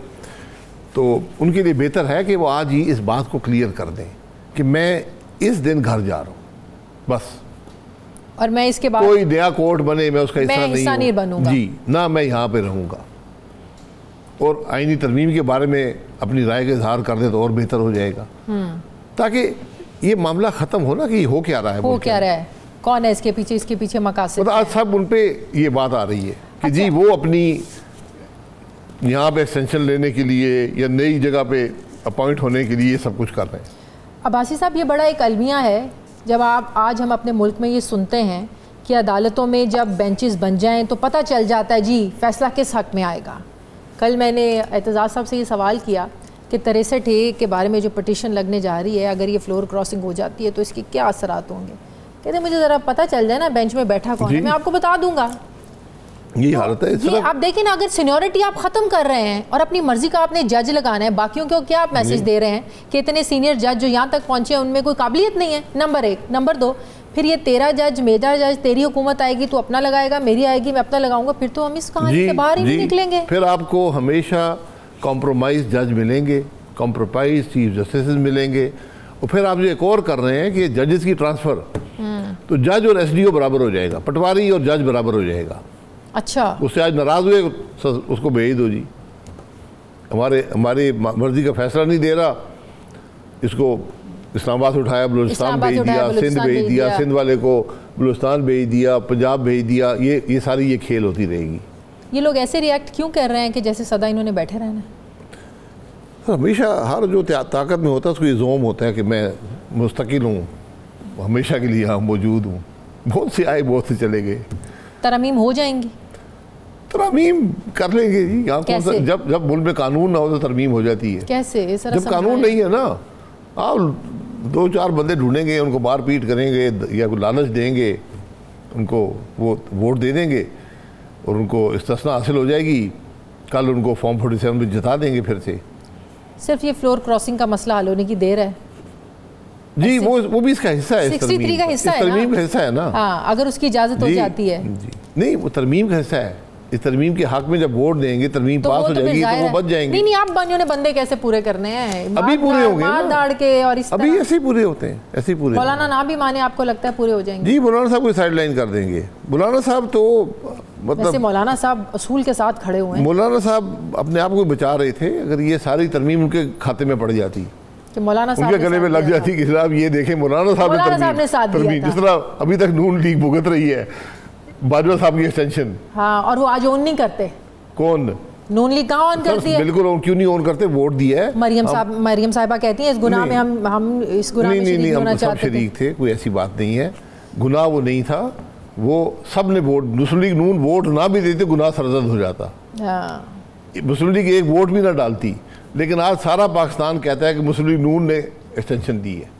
तो उनके लिए बेहतर है कि वो आज ही इस बात को क्लियर कर दें कि मैं इस दिन घर जा रहा हूँ, बस, और मैं इसके बाद कोई नया कोर्ट बने मैं उसका हिस्सा नहीं बनूंगा जी, ना मैं यहाँ पे रहूँगा। और आईनी तरमीम के बारे में अपनी राय का इजहार कर दे तो और बेहतर हो जाएगा, ताकि ये मामला ख़त्म हो ना कि हो क्या रहा है, कौन है इसके पीछे मकासद। मतलब आज सब उन पे ये बात आ रही है कि जी वो अपनी यहाँ पे एक्सटेंशन लेने के लिए या नई जगह पे अपॉइंट होने के लिए सब कुछ कर रहे हैं। अब्बासी साहब, ये बड़ा एक अलमिया है जब आज हम अपने मुल्क में ये सुनते हैं कि अदालतों में जब बेंचेस बन जाएं तो पता चल जाता है जी फैसला किस हक़ में आएगा। कल मैंने एतजाज़ साहब से ये सवाल किया कि 63A के बारे में जो पटिशन लगने जा रही है, अगर ये फ्लोर क्रॉसिंग हो जाती है तो इसके क्या असरात होंगे। कहते मुझे ज़रा पता चल जाए ना बेंच में बैठा कौन है, मैं आपको बता दूंगा। ये हालत है। ये आप देखिए ना, अगर सीनियरिटी आप ख़त्म कर रहे हैं और अपनी मर्जी का आपने जज लगाना है, बाकियों को क्या आप मैसेज दे रहे हैं कि इतने सीनियर जज जो यहाँ तक पहुँचे हैं उनमें कोई काबिलियत नहीं है, नंबर 1। नंबर 2, फिर ये तेरा जज, मेरा जज, तेरी हुकूमत आएगी तो अपना लगाएगा, मेरी आएगी मैं अपना लगाऊंगा, फिर तो हम इस कहानी से बाहर ही नहीं निकलेंगे। फिर आपको हमेशा कॉम्प्रोमाइज जज मिलेंगे, कॉम्प्रोमाइज चीफ जस्टिस मिलेंगे। और फिर आप जो एक और कर रहे हैं कि जजेस की ट्रांसफ़र, तो जज और SDO बराबर हो जाएगा, पटवारी और जज बराबर हो जाएगा। अच्छा, उससे आज नाराज़ हुए उसको भेज दो जी, हमारी मर्जी का फैसला नहीं दे रहा, इसको इस्लामाबाद से उठाया बलूचिस्तान भेज दिया, सिंध भेज दिया, सिंध वाले को बलूचिस्तान भेज दिया, पंजाब भेज दिया। ये सारी ये खेल होती रहेगी। ये लोग ऐसे रिएक्ट क्यों कर रहे हैं कि जैसे सदा इन्होंने बैठे रहना है? हमेशा हर जो ताकत में होता है उसको ये ज़ोम होता है कि मैं मुस्तकिल हूँ, हमेशा के लिए यहाँ मौजूद हूँ। बहुत से आए, बहुत से चले गए। तरमीम हो जाएंगी, तरमीम कर लेंगे जी। यहाँ कौन सा, जब मुल्क में कानून ना हो तो तरमीम हो जाती है। कैसे? जब कानून नहीं है ना, आप 2-4 बंदे ढूंढेंगे, उनको मार पीट करेंगे या लालच देंगे, उनको वो वोट दे देंगे और उनको इस्तिस्ना हासिल हो जाएगी। कल उनको फॉर्म 47 में जिता देंगे फिर से। सिर्फ ये फ्लोर क्रॉसिंग का मसला हल होने की देर है जी, वो भी इसका हिस्सा है, 63 का हिस्सा है, तरमीम का हिस्सा है ना। हाँ, अगर उसकी इजाज़त हो जाती है जी। नहीं, वो तरमीम का हिस्सा है। इस तरमीम के हक में जब वोट देंगे, तरमीम तो पास हो जाएगी तो वो बच जाएंगे। नहीं, आप बनियों ने बंदे कैसे पूरे करने हैं? अभी पूरे होंगे ना, दाड़ के और इस अभी ऐसे ही पूरे होते हैं, ऐसे ही पूरे। मौलाना ना भी माने, आपको लगता है पूरे हो जाएंगे? जी, मौलाना साहब को साइडलाइन कर देंगे। मौलाना साहब तो मतलब मौलाना साहब असूल के साथ खड़े हुए हैं। मौलाना साहब अपने आप को बचा रहे थे। अगर ये सारी तरमीम उनके खाते में पड़ जाती, मौलाना साहब उनके गले में लग जाती कि साहब ये देखें मौलाना साहब ने तरमीम, जिस तरह अभी तक नून लीग भुगत रही है बाजवा साहब की एक्सटेंशन। हाँ, और वो आज ऑन नहीं करते। कौन? नून लीग कहाँ ऑन करती है? बिल्कुल, क्यों नहीं ऑन करते? वोट दिया है। मरियम साहिबा कहती हैं इस गुनाह में हम इस गुनाह में शरीक होना चाहते थे। शरीक थे, कोई ऐसी बात नहीं है। गुनाह वो नहीं था, वो सब ने वोट, मुस्लिम लीग नून वोट ना भी देते गुनाह सरजद हो जाता। मुस्लिम लीग एक वोट भी ना डालती, लेकिन आज सारा पाकिस्तान कहता है कि मुस्लिम लीग नून ने एक्सटेंशन दी है।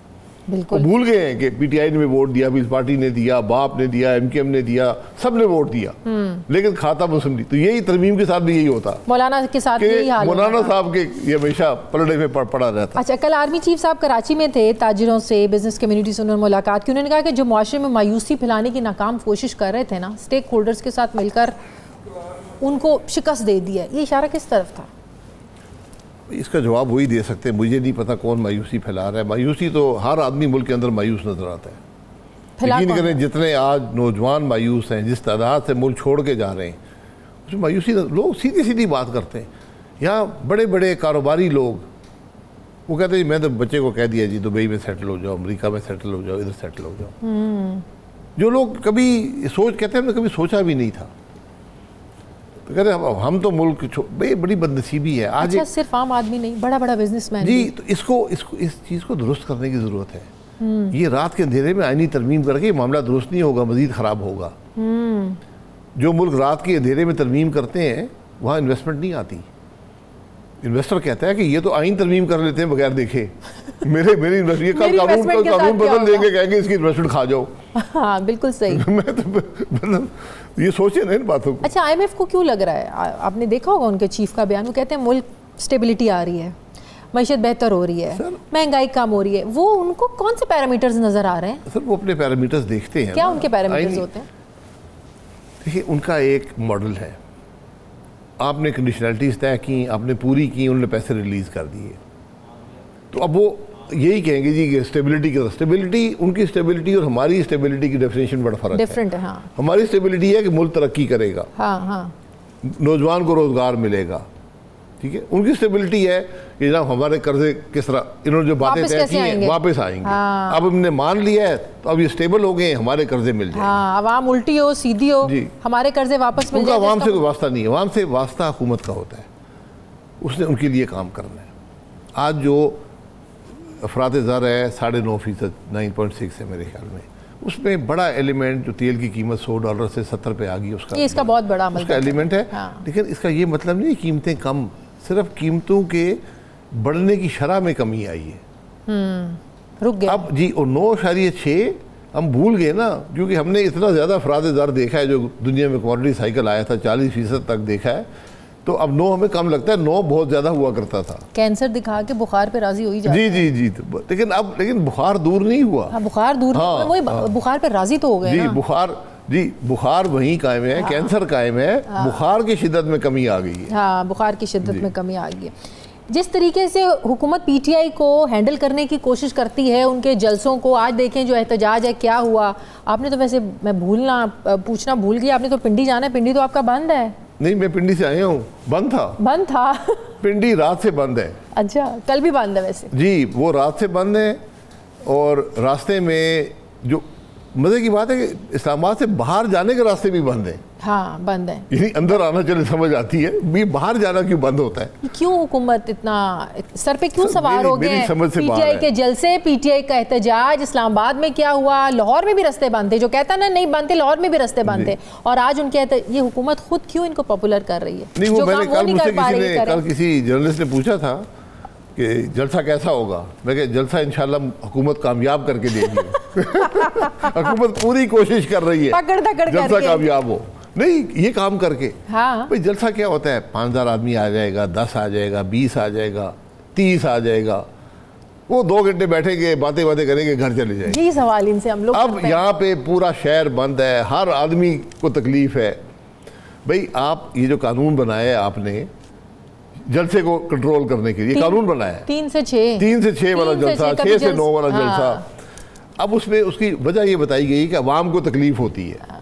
बिल्कुल भूल गए हैं कि PTI ने वोट दिया, पीपल्स पार्टी ने दिया, बाप ने दिया, MKM ने दिया, सब ने वोट दिया, लेकिन खाता मुस्लिम लीग। तो यही तरमीम के साथ भी यही होता, मौलाना के साथ यही हाल, मौलाना साहब के ये हमेशा पलड़े में पड़ा रहता। अच्छा, कल आर्मी चीफ साहब कराची में थे, ताजिरों से, बिजनेस कम्युनिटी से उन्होंने मुलाकात की। उन्होंने कहा कि जो मुआशरे में मायूसी फैलाने की नाकाम कोशिश कर रहे थे ना, स्टेक होल्डर्स के साथ मिलकर उनको शिकस्त दे दी है। ये इशारा किस तरफ था? इसका जवाब वही दे सकते हैं। मुझे नहीं पता कौन मायूसी फैला रहा है। मायूसी तो हर आदमी मुल्क के अंदर मायूस नजर आता है। यकीन करें, जितने आज नौजवान मायूस हैं, जिस तादाद से मुल्क छोड़ के जा रहे हैं, उसमें मायूसी, लोग सीधी सीधी बात करते हैं। यहाँ बड़े बड़े कारोबारी लोग वो कहते हैं मैं तो बच्चे को कह दिया जी दुबई में सेटल हो जाओ, अमेरिका में सेटल हो जाओ, इधर सेटल हो जाओ। जो लोग कभी कहते हैं हमने कभी सोचा भी नहीं था, तो कहते हैं हम तो मुल्क बड़ी बदनसीबी है आज। अच्छा, सिर्फ आम आदमी नहीं, बड़ा बड़ा बिजनेसमैन जी। तो इस चीज़ को दुरुस्त करने की ज़रूरत है। ये रात के अंधेरे में आईनी तरमीम करके मामला दुरुस्त नहीं होगा, मज़ीद ख़राब होगा। जो मुल्क रात के अंधेरे में तरमीम करते हैं वहाँ इन्वेस्टमेंट नहीं आती। इन्वेस्टर कहता है कि ये तो आइन तरमीम कर लेते हैं बगैर देखे, मेरी यूनिवर्सिटी कानून बदल देंगे, कहेंगे इसकी इन्वेस्टमेंट खा जाओ। हाँ बिल्कुल सही। मैं तो मतलब ये सोचे ना इन बातों को। अच्छा, IMF को क्यों लग रहा है, आपने देखा होगा उनके चीफ का बयान, वो कहते हैं मुल्क स्टेबिलिटी आ रही है, मईशत बेहतर हो रही है, महंगाई कम हो रही है। वो उनको कौन से पैरामीटर्स नजर आ रहे हैं? सर वो अपने पैरामीटर्स देखते हैं। क्या उनके पैरामीटर्स होते हैं? देखिए उनका एक मॉडल है, आपने कंडीशनलिटीज तय की, आपने पूरी की, उन्होंने पैसे रिलीज कर दिए, तो अब वो यही कहेंगे जी कि स्टेबिलिटी उनकी स्टेबिलिटी और हमारी स्टेबिलिटी की डेफिनेशन बड़ा फर्क डिफरेंट है। हाँ। हमारी स्टेबिलिटी है कि मुल्क तरक्की करेगा, हाँ हाँ, नौजवान को रोजगार मिलेगा, ठीक है। उनकी स्टेबिलिटी है कि जनाब हमारे कर्जे किस तरह, इन्होंने जो बातें तय की हैं वापस आएंगे। हाँ। अब हमने मान लिया है तो अब ये स्टेबल हो गए, हमारे कर्जे मिल जाएंगे। हाँ, अवाम उल्टी हो सीधी हो, हमारे कर्जे वापस मिल जाएंगे। अवाम से कोई वास्ता नहीं है, अवाम से वास्ता हुकूमत का होता है, उसने उनके लिए काम करना है। आज जो अफराद ज़र है 9.5%, 9.6 है मेरे ख्याल में, उसमें बड़ा एलिमेंट जो तेल की कीमत $100 से 70 पे आ गई, उसका ये इसका बहुत बड़ा उसका एलिमेंट है। हाँ। लेकिन इसका ये मतलब नहीं कीमतें कम, सिर्फ कीमतों के बढ़ने की शरह में कमी आई है। रुक गया अब जी, और 9.6 हम भूल गए ना, क्योंकि हमने इतना ज़्यादा अफराद ज़र देखा है, जो दुनिया में कमोडिटी साइकिल आया था 40% तक देखा है, तो अब 9 हमें कम लगता है, 9 बहुत ज़्यादा हुआ करता था। कैंसर दिखा के बुखार पे राजी हो ही जाता है। जी जी जी, लेकिन बुखार दूर नहीं हुआ। हाँ, बुखार दूर हाँ, वही बुखार पे राजी तो हो गए ना। बुखार वहीं कायम है। हाँ, कैंसर कायम है। हाँ, बुखार की शिद्दत में कमी आ गई है। हाँ, बुखार की शिद्दत में कमी आ गई है। जिस तरीके से हुकूमत PTI को हैंडल करने की कोशिश करती है, उनके जलसों को, आज देखें जो एहतजाज है क्या हुआ। आपने तो वैसे मैं पूछना भूल गई, आपने तो पिंडी जाना है, पिंडी तो आपका बंद है। नहीं, मैं पिंडी से आया हूँ, बंद था पिंडी रात से बंद है। अच्छा, कल भी बंद है वैसे? जी, वो रात से बंद है। और रास्ते में जो मजे की बात है कि इस्लामाबाद से बाहर जाने के रास्ते भी बंद है। हाँ, बंद है, यानी अंदर आना चले समझ आती है, भी बाहर जाना क्यों बंद होता है? क्यों हुकूमत इतना सर पे क्यों सवार हो गए? PTI के जलसे, PTI का एहतजाज, इस्लामाबाद में क्या हुआ, लाहौर में भी रास्ते बंद थे, जो कहता ना नहीं बंद थे, लाहौर में भी रास्ते बंद थे, और आज उनके ये हुकूमत खुद क्यों इनको पॉपुलर कर रही है? नहीं, वो मैंने कल किसी जर्नलिस्ट ने पूछा था कि जलसा कैसा होगा, मैं कहा जलसा इंशाल्लाह हुकूमत कामयाब करके देगी। हुकूमत पूरी कोशिश कर रही है जलसा कामयाब हो, नहीं ये काम करके। हाँ। भाई जलसा क्या होता है, 5000 आदमी आ जाएगा, 10 आ जाएगा, 20 आ जाएगा, 30 आ जाएगा, वो 2 घंटे बैठेंगे, बातें करेंगे, घर चले जाएंगे। यही सवाल इनसे हम लोग अब यहाँ पे पूरा शहर बंद है, हर आदमी को तकलीफ है। भाई आप ये जो कानून बनाया है आपने जलसे को कंट्रोल करने के लिए, कानून बनाया है 3 से 6 वाला जलसा, 6 से 9 वाला जलसा। अब उसमें उसकी वजह ये बताई गई कि अवाम को तकलीफ होती है।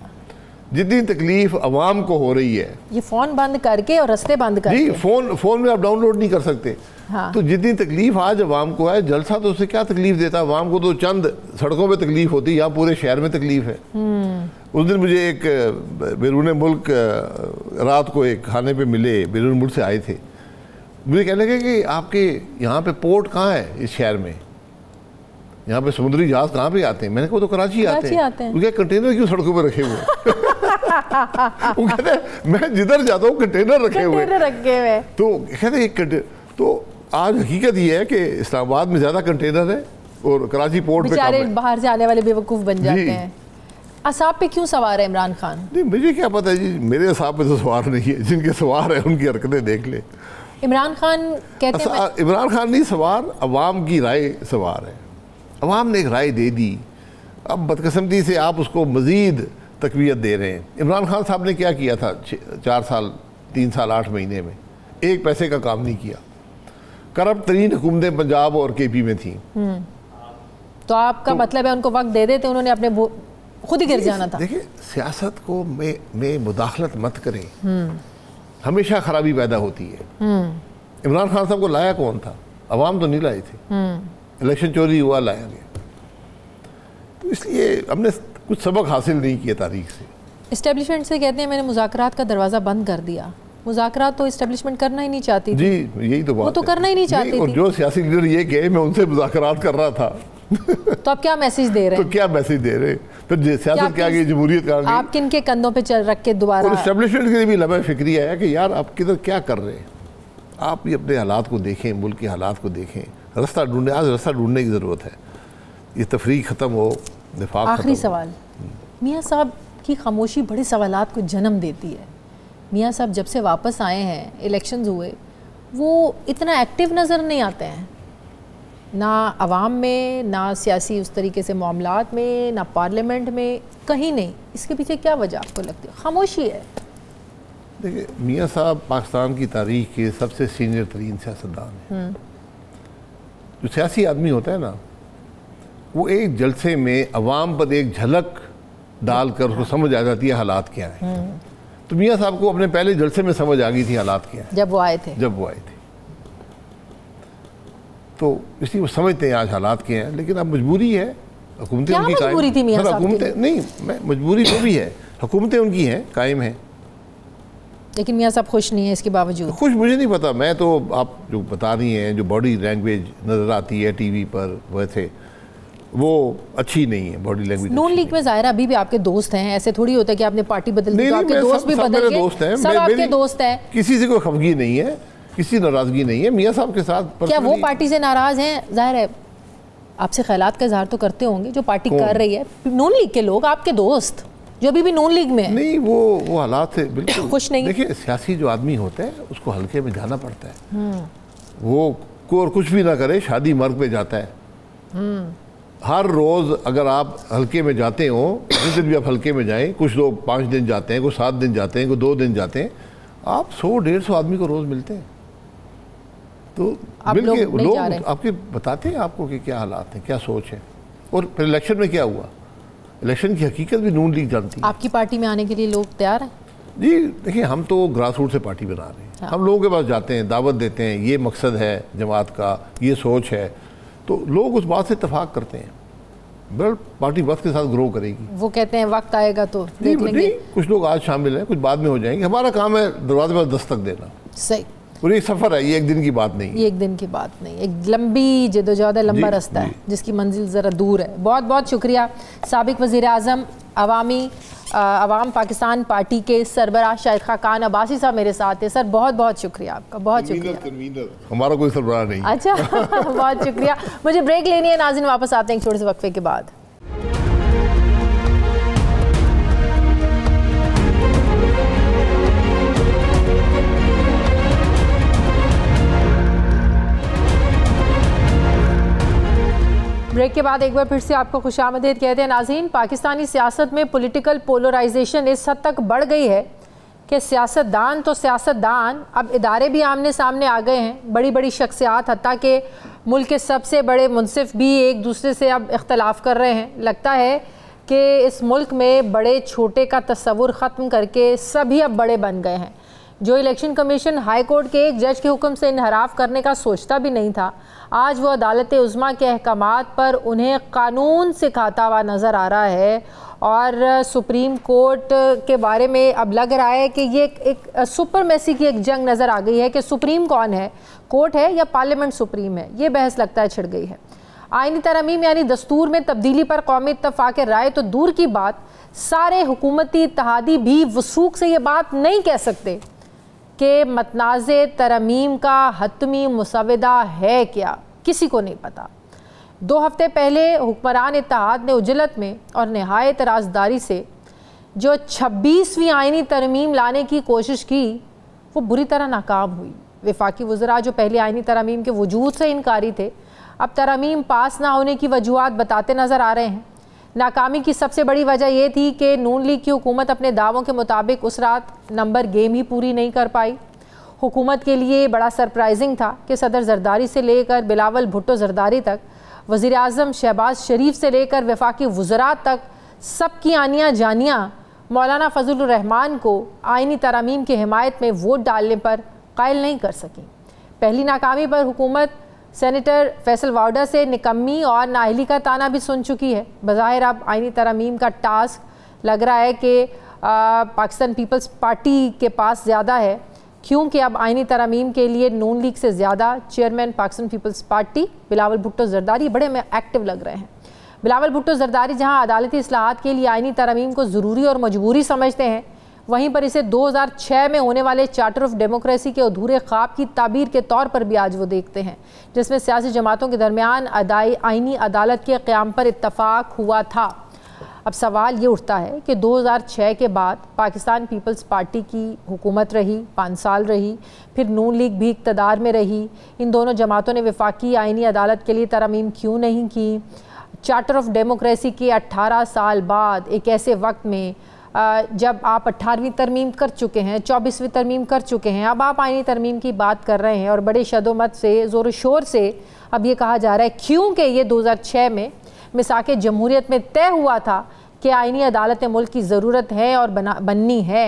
जितनी तकलीफ अवाम को हो रही है, ये फोन बंद करके और रास्ते बंद करके, जी फोन में आप डाउनलोड नहीं कर सकते। हाँ। तो जितनी तकलीफ आज अवाम को है, जलसा तो उसे क्या तकलीफ देता है अवाम को? तो चंद सड़कों पे तकलीफ होती है, यहाँ पूरे शहर में तकलीफ है। उस दिन मुझे एक बैरून मुल्क रात को एक खाने पे मिले, बैरून मुल्क से आए थे, मुझे कहने लगे कि आपके यहाँ पे पोर्ट कहाँ है इस शहर में, यहाँ पे समुद्री जहाज कहाँ पे आते हैं? मैंने कहा तो कराची आते हैं। वो क्या कंटेनर क्यों सड़कों पे रखे हुए? वो कहते हैं मैं जिधर जाता हूँ कंटेनर रखे हुए। तो कहते हैं तो आज हकीकत ये है कि इस्लामाबाद में ज्यादा कंटेनर है और कराची पोर्ट पे कम है। बाहर से आने वाले बेवकूफ बन जाते हैं। असाब पे क्यों सवार है इमरान खान? नहीं, मुझे क्या पता है जी, मेरे असाब पे तो सवार नहीं है, जिनके सवार है उनकी हरकतें देख ले। इमरान खान कहते हैं, इमरान खान नहीं सवार, अवाम की राय सवार है। अवाम ने एक राय दे दी, अब बदकिस्मती से आप उसको मज़ीद तकवीत दे रहे हैं। इमरान खान साहब ने क्या किया था 4 साल 3 साल 8 महीने में? एक पैसे का काम नहीं किया। करप्ट तरीन हुकूमतें पंजाब और KP में थी। तो आपका मतलब है उनको वक्त दे देते, उन्होंने अपने खुद ही गिर जाना था। देखिए, सियासत को में मुदाखलत मत करें, हमेशा खराबी पैदा होती है। इमरान खान साहब को लाया कौन था? अवाम तो नहीं लाए थे, इलेक्शन चोरी हुआ, लाया गया। तो इसलिए हमने कुछ सबक हासिल नहीं किया तारीख से। इस्टेब्लिशमेंट से कहते हैं मैंने मुज़ाकरात का दरवाज़ा बंद कर दिया। मुज़ाकरात तो इस्टेब्लिशमें करना ही नहीं चाहती थी। जी, यही तो बात, वो तो करना ही नहीं चाहती थी। और जो सियासी लीडर ये कहे मैं उनसे मुज़ाकरात कर रहा था तो आप क्या मैसेज दे रहे हैं? तो क्या मैसेज दे रहे हैं? फिर सियासत क्या गई, जमहूरियत क्या गई? आप किन के कंधों पे चल रख के दोबारा? और इस्टेब्लिशमेंट के लिए भी लम्हा फिक्रिया है कि यार आप किधर क्या कर रहे हैं, आप भी अपने हालात को देखें, मुल्क के हालात को देखें। रास्ता ढूंढे, आज रास्ता ढूंढने की ज़रूरत है, ये तफरीक ख़त्म हो, निफाक। आखिरी सवाल, मियाँ साहब की खामोशी बड़े सवालात को जन्म देती है। मियाँ साहब जब से वापस आए हैं, इलेक्शंस हुए, वो इतना एक्टिव नज़र नहीं आते हैं, ना आवाम में, ना सियासी उस तरीके से मामलात में, ना पार्लियामेंट में, कहीं नहीं। इसके पीछे क्या वजह आपको लगती है? खामोशी है। देखिए, मियाँ साहब पाकिस्तान की तारीख के सबसे सीनियर तरीन सियासतदान हैं। जो सियासी आदमी होता है ना, वो एक जलसे में अवाम पर एक झलक डालकर उसको समझ आ जाती है हालात क्या हैं। तो मियाँ साहब को अपने पहले जलसे में समझ आ गई थी हालात क्या हैं, जब वो आए थे। तो इसलिए वो समझते हैं आज हालात के हैं। लेकिन अब मजबूरी है, हुकूमतें उनकी मजबूरी थी मियां साहब हुकूमतें नहीं, मजबूरी तो भी है, हुकूमतें उनकी हैं, कायम हैं। लेकिन मियां साहब खुश नहीं है इसके बावजूद। खुश मुझे नहीं पता, मैं तो आप जो बता रही हैं, जो बॉडी लैंग्वेज नज़र आती है टीवी पर, वैसे वो अच्छी नहीं है बॉडी लैंग्वेज। नून लीग में ज़ाहिर अभी भी आपके दोस्त हैं, ऐसे थोड़ी होता है कि आपने पार्टी बदल दी तो आपके दोस्त भी बदल गए। दोस्त हैं, सब आपके दोस्त हैं, किसी से कोई खफगी नहीं है, किसी नाराज़गी नहीं है मियाँ साहब के साथ। क्या वो पार्टी से नाराज़ हैं? ज़ाहिर है आपसे ख्यालात का इजहार तो करते होंगे जो पार्टी कर रही है। नून लीग के लोग, आपके दोस्त जो अभी भी नून लीग में है। नहीं, वो हालात से बिल्कुल खुश नहीं। देखिए, सियासी जो आदमी होता है उसको हल्के में जाना पड़ता है। वो को और कुछ भी ना करे, शादी मर्ग पे जाता है। हर रोज़ अगर आप हल्के में जाते हो, जिस दिन भी आप हल्के में जाएं, कुछ लोग 5 दिन जाते हैं, कुछ 7 दिन जाते हैं, कुछ 2 दिन जाते हैं, आप 100-150 आदमी को रोज़ मिलते हैं। तो मिल के लोग आपके बताते हैं आपको कि क्या हालात हैं, क्या सोच है। और फिर इलेक्शन में क्या हुआ, इलेक्शन की हकीकत भी नून लीग जानती है। आपकी पार्टी में आने के लिए लोग तैयार हैं? जी देखिए, हम तो ग्रास रूट से पार्टी बना रहे हैं। हाँ। हम लोगों के पास जाते हैं, दावत देते हैं, ये मकसद है जमात का, ये सोच है, तो लोग उस बात से इतफाक करते हैं। बल पार्टी वक्त के साथ ग्रो करेगी। वो कहते हैं वक्त आएगा तो देख लेंगे। कुछ लोग आज शामिल हैं, कुछ बाद में हो जाएंगे। हमारा काम है दरवाजे पर दस्तक देना। सही। और ये सफ़र है, ये एक दिन की बात नहीं, ये एक दिन की बात नहीं, एक लंबी जदोजहद है, लंबा रास्ता है जिसकी मंजिल ज़रा दूर है। बहुत बहुत शुक्रिया साबिक वज़ीर आज़म अवाम पाकिस्तान पार्टी के सरबराह शाहिद खान अब्बासी साहब मेरे साथ है। सर बहुत बहुत शुक्रिया आपका, बहुत शुक्रिया। हमारा कोई सरबराह नहीं। अच्छा बहुत शुक्रिया। मुझे ब्रेक लेनी है नाज़रीन, वापस आते हैं एक छोटे से वक्फे के बाद। ब्रेक के बाद एक बार फिर से आपको खुशामदीद कहते हैं नाज़रीन। पाकिस्तानी सियासत में पॉलिटिकल पोलराइजेशन इस हद तक बढ़ गई है कि सियासतदान तो सियासतदान, अब इदारे भी आमने सामने आ गए हैं। बड़ी बड़ी शख्सियात, हत्ता के मुल्क के सबसे बड़े मुनसिफ भी एक दूसरे से अब इख्तलाफ कर रहे हैं। लगता है कि इस मुल्क में बड़े छोटे का तस्वुर ख़त्म करके सभी अब बड़े बन गए हैं। जो इलेक्शन कमीशन हाई कोर्ट के एक जज के हुक्म से इनहराफ करने का सोचता भी नहीं था, आज वो अदालत उज़्मा के अहकामात पर उन्हें कानून सिखाता हुआ नज़र आ रहा है। और सुप्रीम कोर्ट के बारे में अब लग रहा है कि ये एक सुपरमेसी की एक जंग नज़र आ गई है कि सुप्रीम कौन है, कोर्ट है या पार्लियामेंट सुप्रीम है। ये बहस लगता है छिड़ गई है। आईनी तरमीम यानी दस्तूर में तब्दीली पर कौमी इत्तफाक़ राय तो दूर की बात, सारे हुकूमती इत्तेहादी भी वसूख से ये बात नहीं कह सकते कि मतनाज़े तरमीम का हतमी मुसवदा है क्या, किसी को नहीं पता। 2 हफ्ते पहले हुक्मरान इत्तेहाद ने उजलत में और नहायत राजदारी से जो 26वीं आईनी तरमीम लाने की कोशिश की, वो बुरी तरह नाकाम हुई। वफाकी वज़रा जो पहले आईनी तरमीम के वजूद से इनकारी थे, अब तरमीम पास ना होने की वजूहात बताते नज़र आ रहे हैं। नाकामी की सबसे बड़ी वजह यह थी कि नून लीग की हुकूमत अपने दावों के मुताबिक उस रात नंबर गेम ही पूरी नहीं कर पाई। हुकूमत के लिए बड़ा सरप्राइजिंग था कि सदर जरदारी से लेकर बिलावल भुट्टो जरदारी तक, वज़ीर आज़म शहबाज शरीफ से लेकर वफाकी वज़रा तक, सबकी आनियाँ जानियाँ मौलाना फजलुर रहमान को आईनी तरमीम की हिमायत में वोट डालने पर कायल नहीं कर सकी। पहली नाकामी पर हुकूमत सेनेटर फैसल वाउडा से निकम्मी और नाअहली का ताना भी सुन चुकी है। बज़ाहिर अब आईनी तरमीम का टास्क लग रहा है कि पाकिस्तान पीपल्स पार्टी के पास ज़्यादा है, क्योंकि अब आईनी तरमीम के लिए नून लीग से ज़्यादा chairman Pakistan Peoples Party Bilawal Bhutto Zardari बड़े में एक्टिव लग रहे हैं। बिलावल भुट्टो जरदारी जहां अदालती इस्लाहात के लिए आईनी तरमीम को ज़रूरी और मजबूरी समझते हैं, वहीं पर इसे 2006 में होने वाले चार्टर ऑफ डेमोक्रेसी के अधूरे ख्वाब की ताबीर के तौर पर भी आज वो देखते हैं, जिसमें सियासी जमातों के दरमियान आईनी अदालत के क़याम पर इत्तफाक हुआ था। अब सवाल ये उठता है कि 2006 के बाद पाकिस्तान पीपल्स पार्टी की हुकूमत रही, 5 साल रही, फिर नून लीग भी इक़्तिदार में रही, इन दोनों जमातों ने वफाकी आईनी अदालत के लिए तरमीम क्यों नहीं की? चार्टर ऑफ डेमोक्रेसी के 18 साल बाद एक ऐसे वक्त में जब आप 18वीं तरमीम कर चुके हैं, 24वीं तरमीम कर चुके हैं, अब आप आईनी तरमीम की बात कर रहे हैं और बड़े शदोमत से, ज़ोर शोर से अब ये कहा जा रहा है क्योंकि ये 2006 में मिसाके जमहूरियत में तय हुआ था कि आईनी अदालत मुल्क की ज़रूरत है और बननी है।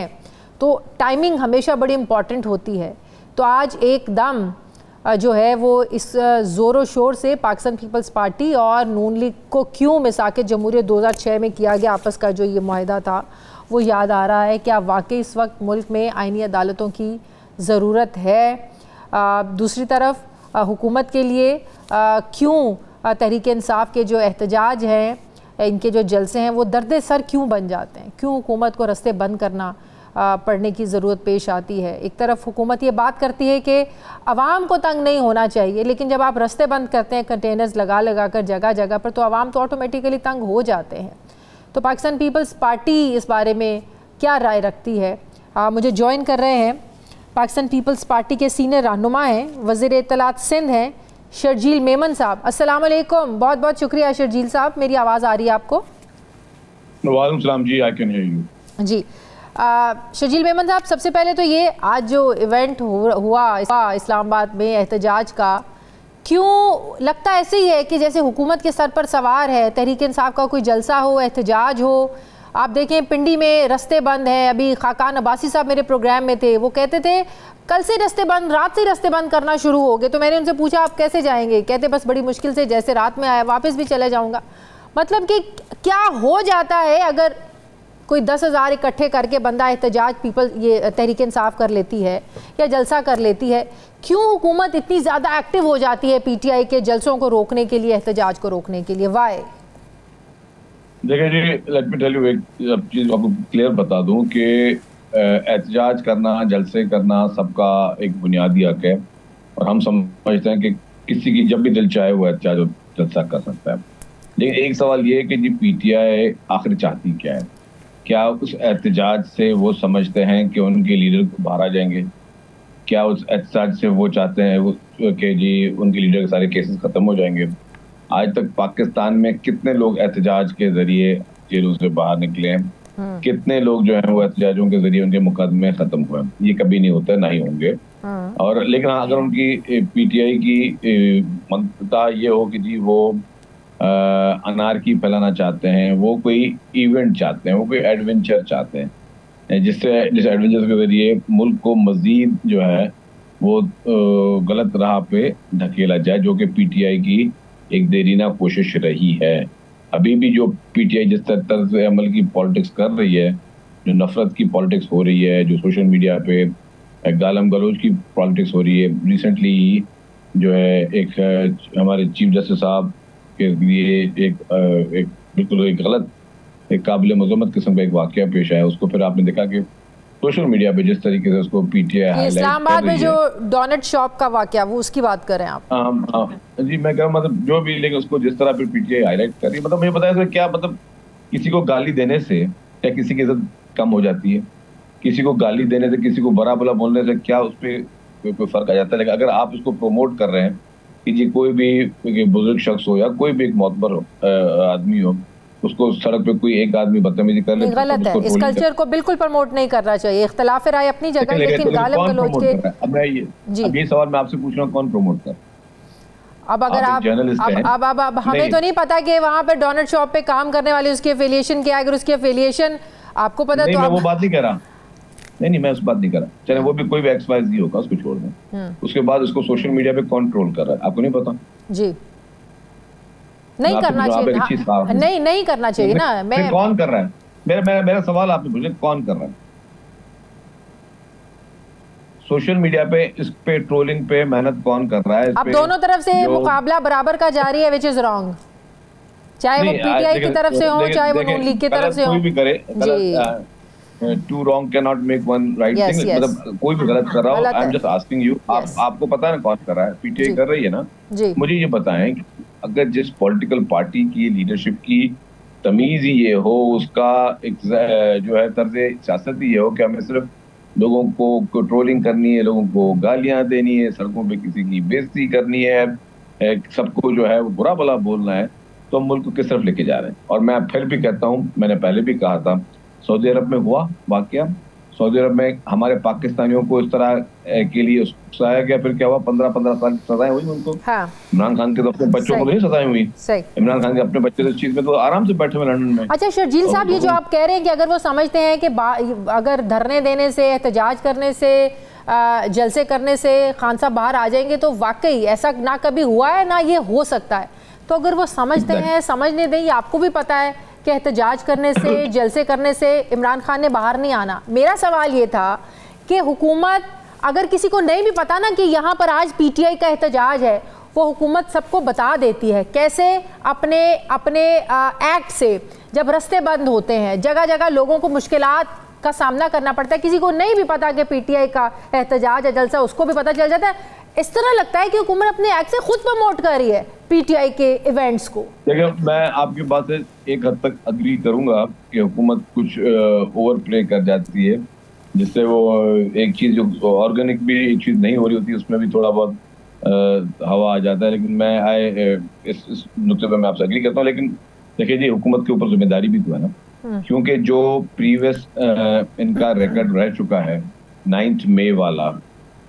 तो टाइमिंग हमेशा बड़ी इम्पॉर्टेंट होती है। तो आज एकदम जो है वो इस ज़ोर शोर से पाकिस्तान पीपल्स पार्टी और नून लीग को क्यों मिसाके जमहूरियत 2006 में किया गया आपस का जो ये मुआहदा था वो याद आ रहा है। क्या वाकई इस वक्त मुल्क में आईनी अदालतों की ज़रूरत है? दूसरी तरफ हुकूमत के लिए क्यों तहरीक इंसाफ के जो एहतजाज हैं, इनके जो जलसे हैं वो दर्द सर क्यों बन जाते हैं? क्यों हुकूमत को रास्ते बंद करना पड़ने की ज़रूरत पेश आती है? एक तरफ हुकूमत ये बात करती है कि आवाम को तंग नहीं होना चाहिए, लेकिन जब आप रास्ते बंद करते हैं कंटेनर्स लगा कर जगह जगह पर, तो आवाम तो ऑटोमेटिकली तंग हो जाते हैं। तो पाकिस्तान पीपल्स पार्टी इस बारे में क्या राय रखती है? मुझे ज्वाइन कर रहे हैं पाकिस्तान पीपल्स पार्टी के सीनियर रहनुमा हैं, वज़ीर इत्तलात सिंध हैं, शर्जील मेमन साहब। अस्सलाम वालेकुम, बहुत बहुत शुक्रिया शर्जील साहब। मेरी आवाज़ आ रही है आपको? वालेकुम सलाम जी, आई कैन हियर यू जी। शर्जील मेमन साहब, सबसे पहले तो ये आज जो इवेंट हुआ इस्लामाबाद में एहतजाज का, क्यों लगता ऐसे ही है कि जैसे हुकूमत के सर पर सवार है, तहरीक इंसाफ का कोई जलसा हो, एहतजाज हो? आप देखें पिंडी में रास्ते बंद हैं। अभी खाकान अब्बासी साहब मेरे प्रोग्राम में थे, वो कहते थे कल से रास्ते बंद, रात से रास्ते बंद करना शुरू हो गए। तो मैंने उनसे पूछा आप कैसे जाएंगे? कहते बस बड़ी मुश्किल से, जैसे रात में आया वापस भी चले जाऊँगा। मतलब कि क्या हो जाता है अगर कोई 10,000 इकट्ठे करके बंदा एहतजाज ये तहरीक इंसाफ कर लेती है या जलसा कर लेती है, क्यों हुकूमत इतनी ज़्यादा एक्टिव हो जाती है PTI के जलसों को रोकने के लिए, एहतजाज को रोकने के लिए? वाई? देखिए जी, लेट मी टेल यू एक चीज़ आपको क्लियर बता दूं कि एहतजाज करना, जलसे करना सबका एक बुनियादी हक है और हम समझते हैं कि किसी की जब भी दिल चाहे वो एहतजाज और जलसा कर सकता है। लेकिन एक सवाल ये है कि जी PTI आखिर चाहती क्या है? क्या उस एहतजाज से वो समझते हैं कि उनके लीडर को बाहर आ जाएंगे? क्या उस एहतजाज से वो चाहते हैं कि जी उनके लीडर के सारे केसेस खत्म हो जाएंगे? आज तक पाकिस्तान में कितने लोग एहतजाज के जरिए जेलों से बाहर निकले हैं? कितने लोग जो हैं वो एहतजाजों के जरिए उनके मुकदमे खत्म हुए? ये कभी नहीं होता, ना ही होंगे। और लेकिन अगर उनकी PTI की मंशा ये हो कि जी वो अनारकी फैलाना चाहते हैं, वो कोई इवेंट चाहते हैं, वो कोई एडवेंचर चाहते हैं, जिस एडवेंचर के जरिए मुल्क को मजीद जो है वो गलत राह पे धकेला जाए, जो कि PTI की एक देरीना कोशिश रही है। अभी भी जो PTI जिस तरह से अमल की पॉलिटिक्स कर रही है, जो नफरत की पॉलिटिक्स हो रही है, जो सोशल मीडिया पे गालम गलोच की पॉलिटिक्स हो रही है, रिसेंटली जो है एक हमारे चीफ जस्टिस साहब के लिए एक बिल्कुल एक गलत, एक काबिल मजम्मत किस्म का एक वाकया पेश आया। उसको फिर आपने देखा कि सोशल मीडिया पे जिस तरीके से उसको PTI इस्लामाबाद में जो डोनट शॉप का वाकया, वो उसकी बात करें आप? जी, मैं कह रहा हूँ मतलब जो भी, लेकिन उसको जिस तरह फिर PTI हाईलाइट कर रही है, मतलब मुझे पता है क्या, मतलब किसी को गाली देने से क्या किसी की इज्जत कम हो जाती है? किसी को गाली देने से, किसी को बुरा भला बोलने से क्या उस पर कोई फर्क आ जाता है? लेकिन अगर आप इसको प्रमोट कर रहे हैं कि जी कोई भी बुजुर्ग शख्स हो या कोई भी एक मोतबर आदमी हो, उसको सड़क पे कोई एक आदमी बदतमीजी कर ले, गलत है। इस कल्चर को बिल्कुल प्रमोट नहीं करना चाहिए। इख्तिलाफ राय अपनी जगह, लेकिन गालिब गलौज के अब ये सवाल मैं आपसे पूछ रहा हूँ, कौन प्रमोट कर? अब अगर अब हमें तो नहीं पता कि वहाँ पे डोनट शॉप पे काम करने वाली उसकी एफिलिएशन क्या है। अगर उसकी एफिलिएशन आपको पता तो मैं वो बात नहीं कर रहा। नहीं, मैं उस बात नहीं कर रहा। चले वो भी कोई भी XYZ होगा, उसको छोड़ दें। उसके बाद उसको सोशल मीडिया पे कंट्रोल कर रहा है, आपको नहीं पता? जी, नहीं करना चाहिए। नहीं करना चाहिए ना। मैं कौन कर रहा है? मेरा सवाल आपने पूछा, कौन कर रहा है? सोशल मीडिया पे इस पे ट्रोलिंग पे मेहनत कौन कर रहा है? अब दोनों तरफ से मुकाबला बराबर का जारी है, विच इज रॉन्ग। चाहे वो PTI की तरफ से हो, चाहे वो नून लीग की तरफ से हो। कोई भी करे, two wrong can not make one right thing, मतलब कोई भी गलत कर रहा हो, I am just asking you, आपको पता है ना कौन कर रहा है? पीटीआई कर रही है ना? मुझे ये बताएं कि अगर जिस पॉलिटिकल पार्टी की लीडरशिप की तमीज ही ये हो, उसका एक जो है तर्ज सियासत ही ये हो कि हमें सिर्फ लोगों को कंट्रोलिंग करनी है, लोगों को गालियां देनी है, सड़कों पे किसी की बेइज्जती करनी है, सबको जो है वो बुरा भला बोलना है, तो हम मुल्क को किस तरफ लेके जा रहे हैं? और मैं फिर भी कहता हूँ, मैंने पहले भी कहा था, सऊदी अरब में हुआ वाकया, सऊदी अरब में हमारे पाकिस्तानियों को इस तरह के लिए उकसाया गया, फिर क्या हुआ? 15-15 साल की सजाएं हुई उनको। इमरान खान के तो अपने बच्चों को नहीं सजाएं हुई। इमरान खान के अपने बच्चे तो इस चीज में तो आराम से बैठे हुए लंदन में। अच्छा शर्जील साहब, ये जो आप कह रहे हैं कि अगर वो समझते हैं कि अगर धरने देने से, एहतजाज करने से, जलसे करने से खान साहब बाहर आ जाएंगे, तो वाकई ऐसा ना कभी हुआ है ना ये हो सकता है। तो अगर वो समझते हैं, समझने दें, आपको भी पता है कि एहतजाज करने से, जलसे करने से इमरान खान ने बाहर नहीं आना। मेरा सवाल ये था कि हुकूमत, अगर किसी को नहीं भी पता ना कि यहाँ पर आज पीटीआई का एहतजाज है, वो हुकूमत सबको बता देती है कैसे अपने एक्ट से, जब रास्ते बंद होते हैं, जगह जगह लोगों को मुश्किलात का सामना करना पड़ता है, किसी को नहीं भी पता कि पीटीआई का एहतजाज है, जलसा, उसको भी पता चल जाता है। इस तरह लगता है कि हुकूमत अपने एक्ट से खुद प्रमोट कर रही है पीटीआई के इवेंट्स को। देखिए, मैं आपकी बात से एक हद तक अग्री करूंगा कि हुकूमत कुछ ओवर प्ले कर जाती है, जिससे वो एक चीज जो ऑर्गेनिक भी एक चीज नहीं हो रही होती, उसमें भी थोड़ा बहुत हवा आ जाता है। लेकिन मैं इस नुक्ते पर मैं आपसे अग्री करता हूँ। लेकिन देखिए जी, हुकूमत के ऊपर जिम्मेदारी भी तो है ना, क्योंकि जो प्रीवियस इनका रिकॉर्ड रह चुका है 9 मई वाला,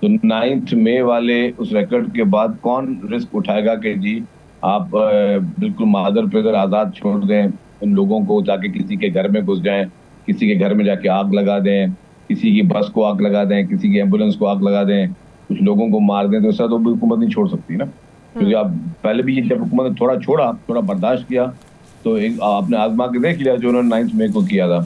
तो 9 मई वाले उस रिकॉर्ड के बाद कौन रिस्क उठाएगा कि जी आप बिल्कुल मादर पेदर आज़ाद छोड़ दें उन लोगों को, जाके किसी के घर में घुस जाएं, किसी के घर में जाके आग लगा दें, किसी की बस को आग लगा दें, किसी की एम्बुलेंस को आग लगा दें, कुछ लोगों को मार दें, तो ऐसा तो हुकूमत नहीं छोड़ सकती ना। क्योंकि आप पहले भी जब हुकूमत ने थोड़ा छोड़ा, थोड़ा बर्दाश्त किया, तो एक आपने आजमा के देख लिया जो उन्होंने 9 मई को किया था।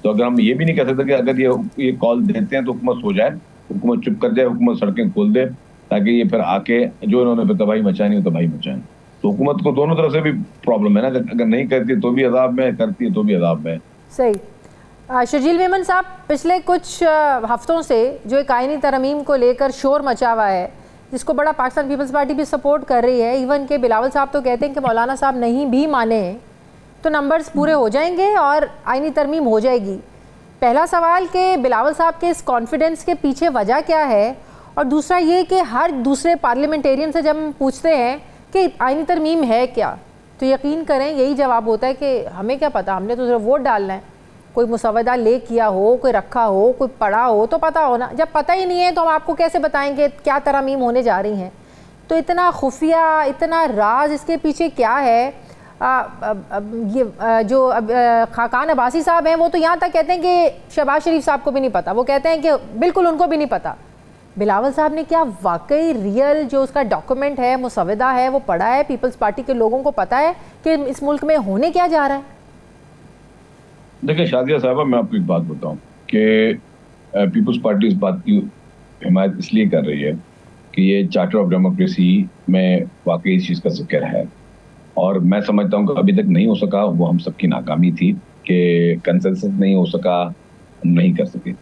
तो अगर हम ये भी नहीं कह सकते कि अगर ये कॉल देते हैं तो हुकूमत सो जाए, हुकूमत चुप कर जाए, हुकूमत सड़कें खोल दे, ताकि ये फिर आके जो इन्होंने तबाही मचानी हो तबाही मचाएं। तो हुकूमत को दोनों तरफ से भी प्रॉब्लम है ना, अगर नहीं करती तो भी अजाब में, करती है तो भी अजाब में। सही। शर्जील मेमन साहब, पिछले कुछ हफ्तों से जो एक आईनी तरमीम को लेकर शोर मचा हुआ है, जिसको बड़ा पाकिस्तान पीपल्स पार्टी भी सपोर्ट कर रही है, इवन के बिलावल साहब तो कहते हैं कि मौलाना साहब नहीं भी माने तो नंबर्स पूरे हो जाएंगे और आईनी तरमीम हो जाएगी। पहला सवाल कि बिलावल साहब के इस कॉन्फिडेंस के पीछे वजह क्या है, और दूसरा ये कि हर दूसरे पार्लियामेंटेरियन से जब हम पूछते हैं कि आईनी तरमीम है क्या, तो यकीन करें यही जवाब होता है कि हमें क्या पता, हमने तो सिर्फ वोट डालना है। कोई मुसवदा ले किया हो, कोई रखा हो, कोई पढ़ा हो तो पता हो ना। जब पता ही नहीं है तो हम आपको कैसे बताएंगे क्या तरमीम होने जा रही हैं। तो इतना खुफिया, इतना राज इसके पीछे क्या है? ये जो खाकान अब्बासी साहब हैं, वो तो यहाँ तक कहते हैं कि शहबाज शरीफ साहब को भी नहीं पता, वो कहते हैं कि बिल्कुल उनको भी नहीं पता। बिलावल साहब ने क्या वाकई रियल जो उसका डॉक्यूमेंट है, मुसवदा है, वो पढ़ा है? पीपल्स पार्टी के लोगों को पता है कि इस मुल्क में होने क्या जा रहा है? देखिए शादिया साहबा, मैं आपको एक बात बताऊं कि पीपल्स पार्टी इस बात की हिमायत इसलिए कर रही है कि ये चार्टर ऑफ डेमोक्रेसी में वाकई इस चीज़ का जिक्र है, और मैं समझता हूँ कि अभी तक नहीं हो सका, वो हम सबकी नाकामी थी कि कंसेंसस नहीं हो सका, नहीं कर सके।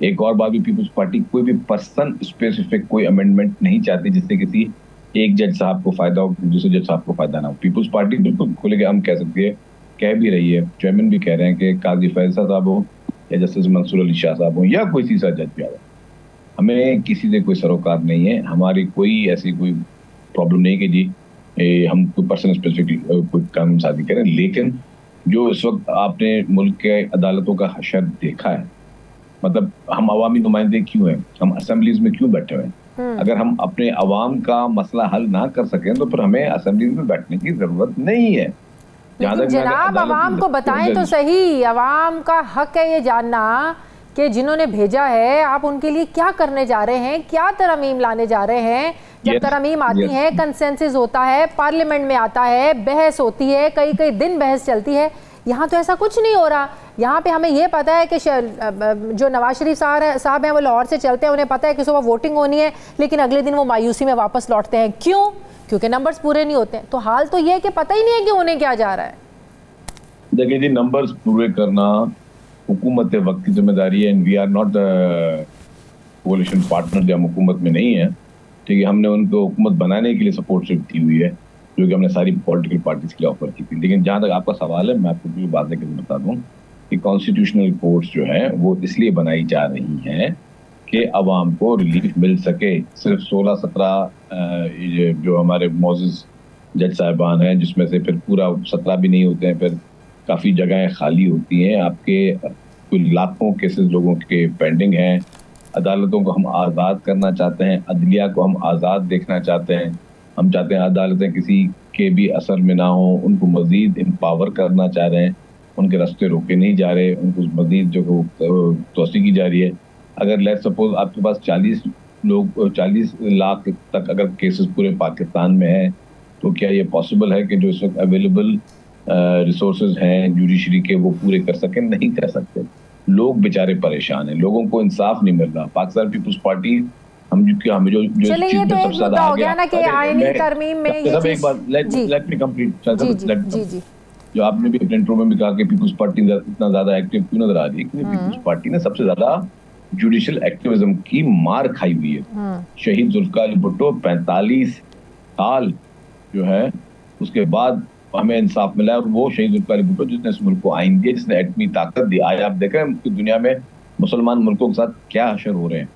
एक और बात भी, पीपल्स पार्टी कोई भी पर्सन स्पेसिफिक कोई अमेंडमेंट नहीं चाहती जिससे किसी एक जज साहब को फायदा हो, दूसरे जज साहब को फायदा ना हो। पीपल्स पार्टी बिल्कुल खुले के हम कह सकते हैं, कह भी रही है, चेयरमैन भी कह रहे हैं कि काजी फैसला साहब हो या जस्टिस मंसूर अली शाह साहब हो या कोई तीसरा जज भी आ, हमें किसी से कोई सरोकार नहीं है, हमारी कोई ऐसी कोई प्रॉब्लम नहीं कि जी हम कोई पर्सन स्पेसिफिक कोई कानून साजी करें। लेकिन जो इस वक्त आपने मुल्क के अदालतों का हशर देखा है, मतलब हम अवामी नुमाइंदे क्यों हैं, हम असेंबलीज में क्यों बैठे हुए हैं? अगर हम अपने अवाम का मसला हल ना कर सकें तो फिर हमें असेंबलीज में बैठने की जरूरत नहीं है। जनाब, अवाम को बताएं तो सही, अवाम का हक है ये जानना कि जिन्होंने भेजा है आप उनके लिए क्या करने जा रहे हैं, क्या तरमीम लाने जा रहे हैं। जब तरमीम आती है, कंसेंसस होता है, पार्लियामेंट में आता है, बहस होती है, कई कई दिन बहस चलती है। यहाँ तो ऐसा कुछ नहीं हो रहा। यहाँ पे हमें ये पता है कि जो नवाज शरीफ साहब हैं वो लाहौर से चलते हैं, उन्हें पता है कि सुबह वोटिंग होनी है, लेकिन अगले दिन वो मायूसी में वापस लौटते हैं। क्यों? क्योंकि नंबर्स पूरे नहीं होते हैं। तो हाल तो ये है कि पता ही नहीं है कि उन्हें क्या जा रहा है। देखिए जी, नंबर्स पूरे करना हुकूमत वक्त की जिम्मेदारी है, and we are not coalition partner, जो हम हुकूमत में नहीं है, ठीक है। हमने उनको हुकूमत बनाने के लिए सपोर्ट सिर्फ दी हुई है, जो कि हमने सारी पॉलिटिकल पार्टीज के लिए ऑफर की थी। लेकिन जहाँ तक आपका सवाल है, मैं आपको पूरी बात लेकर बता दूँ कि कॉन्स्टिट्यूशनल कोर्ट्स जो है वो इसलिए बनाई जा रही हैं कि अवाम को रिलीफ मिल सके। सिर्फ 16-17 जो हमारे मौजूद जज साहिबान हैं, जिसमें से फिर पूरा 17 भी नहीं होते हैं, फिर काफ़ी जगहें खाली होती हैं। आपके कुछ लाखों केसेस लोगों के पेंडिंग हैं। अदालतों को हम आज़ाद करना चाहते हैं, अदलिया को हम आज़ाद देखना चाहते हैं। हम चाहते हैं अदालतें किसी के भी असर में ना हो, उनको मज़ीद एम्पावर करना चाह रहे हैं, उनके रास्ते रोके नहीं जा रहे, उनको मज़ीद जो तोसी की जा रही है। अगर लेट सपोज आपके पास 40 लाख तक अगर केसेस पूरे पाकिस्तान में है, तो क्या ये पॉसिबल है कि जो इस वक्त अवेलेबल रिसोर्सेज हैं जुडिशरी के वो पूरे कर सकें? नहीं कर सकते। लोग बेचारे परेशान हैं, लोगों को इंसाफ नहीं मिल रहा। पाकिस्तान पीपुल्स पार्टी हमें जो चलिए, ये तो एक मुद्दा हो गया ना कि आईनी तरमीम में ये चीज। एक बात लेट मी कंप्लीट। जी, जो आपने भी अपने इंट्रो में भी कहा कि पीपुल्स पार्टी इतना ज्यादा एक्टिव क्यों नजर आ रही है, क्योंकि पीपुल्स पार्टी ने सबसे ज्यादा जुडिशियल एक्टिविज्म की मार खाई हुई है। शहीद जुल्फिकार अली भुट्टो 45 साल जो है उसके बाद हमें इंसाफ मिला है, और वो शहीद जुल्फिकार अली भुट्टो जिसने इस मुल्क को आइन दिया, जिसने एटमी ताकत दी। आज आप देख रहे हैं कि दुनिया में मुसलमान मुल्कों के साथ क्या हशर हो रहे हैं,